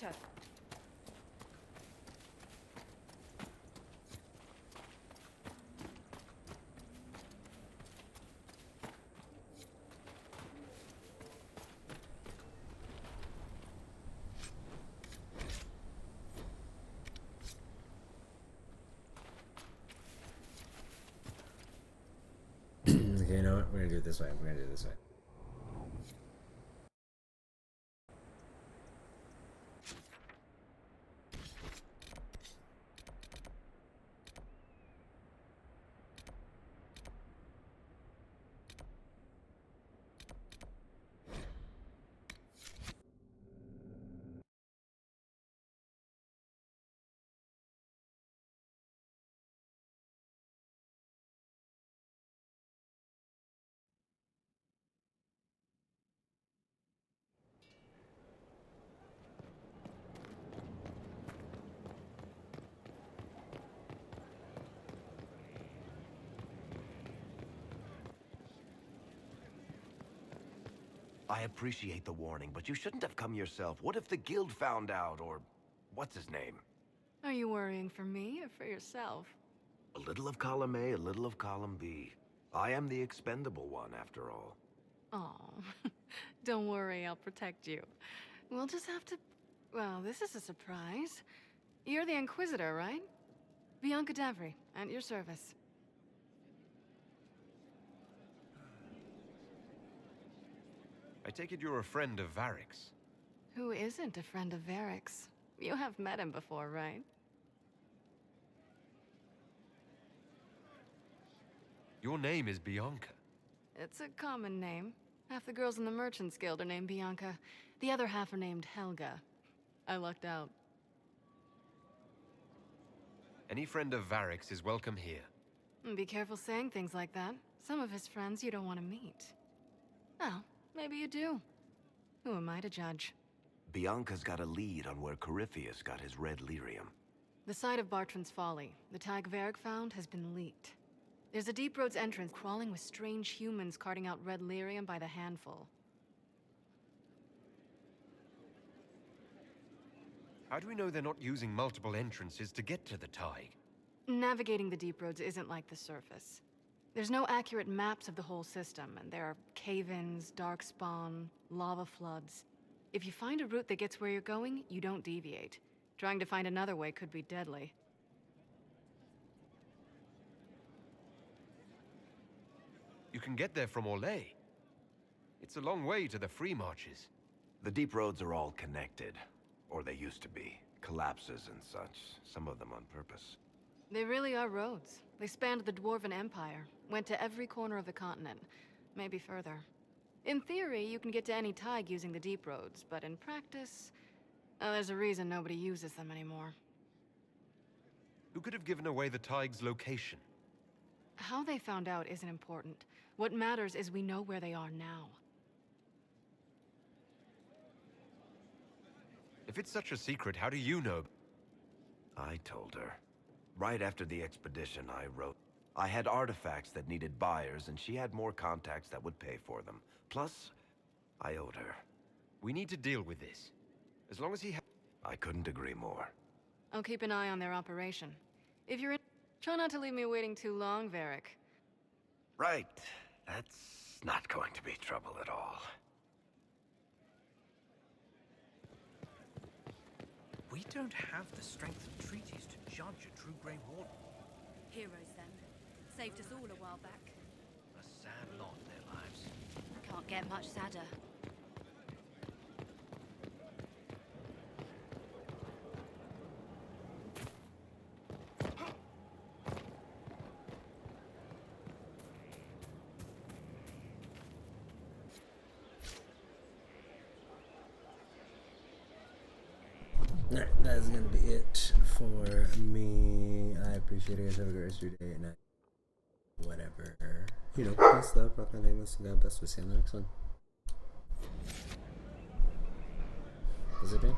better. Okay, you know what? We're gonna do it this way. We're gonna do it this way. I appreciate the warning, but you shouldn't have come yourself. What if the guild found out, or what's his name? Are you worrying for me or for yourself? A little of column A, a little of column B. I am the expendable one, after all. Oh, don't worry, I'll protect you. We'll just have to... Well, this is a surprise. You're the Inquisitor, right? Bianca Davry, at your service. I take it you're a friend of Varric's. Who isn't a friend of Varric's? You have met him before, right? Your name is Bianca. It's a common name. Half the girls in the Merchants Guild are named Bianca. The other half are named Helga. I lucked out. Any friend of Varric's is welcome here. And be careful saying things like that. Some of his friends you don't want to meet. Oh, maybe you do. Who am I to judge? Bianca's got a lead on where Corypheus got his red lyrium. The site of Bartran's Folly, the tag Varric found, has been leaked. There's a Deep Roads entrance crawling with strange humans carting out red lyrium by the handful. How do we know they're not using multiple entrances to get to the Tig? Navigating the Deep Roads isn't like the surface. There's no accurate maps of the whole system, and there are cave-ins, dark spawn, lava floods. If you find a route that gets where you're going, you don't deviate. Trying to find another way could be deadly. You can get there from Orlais. It's a long way to the free marches. The deep roads are all connected. Or they used to be. Collapses and such. Some of them on purpose. They really are roads. They spanned the Dwarven Empire, went to every corner of the continent, maybe further. In theory, you can get to any Tig using the deep roads, but in practice, there's a reason nobody uses them anymore. Who could have given away the Tig's location? How they found out isn't important. What matters is we know where they are now. If it's such a secret, how do you know? I told her. Right after the expedition, I wrote. I had artifacts that needed buyers, and she had more contacts that would pay for them. Plus, I owed her. We need to deal with this. As long as he I couldn't agree more. I'll keep an eye on their operation. If you're in... Try not to leave me waiting too long, Varric. Right. That's not going to be trouble at all. We don't have the strength of treaties to judge a true Grey Warden. Heroes, then. Saved us all a while back. A sad lot, their lives. Can't get much sadder. Alright, that's gonna be it for me. I appreciate it, guys. Have a great rest of your day, night, whatever. You know, peace, love, rock on, English, and God bless. We'll see you on the next one. Is it me?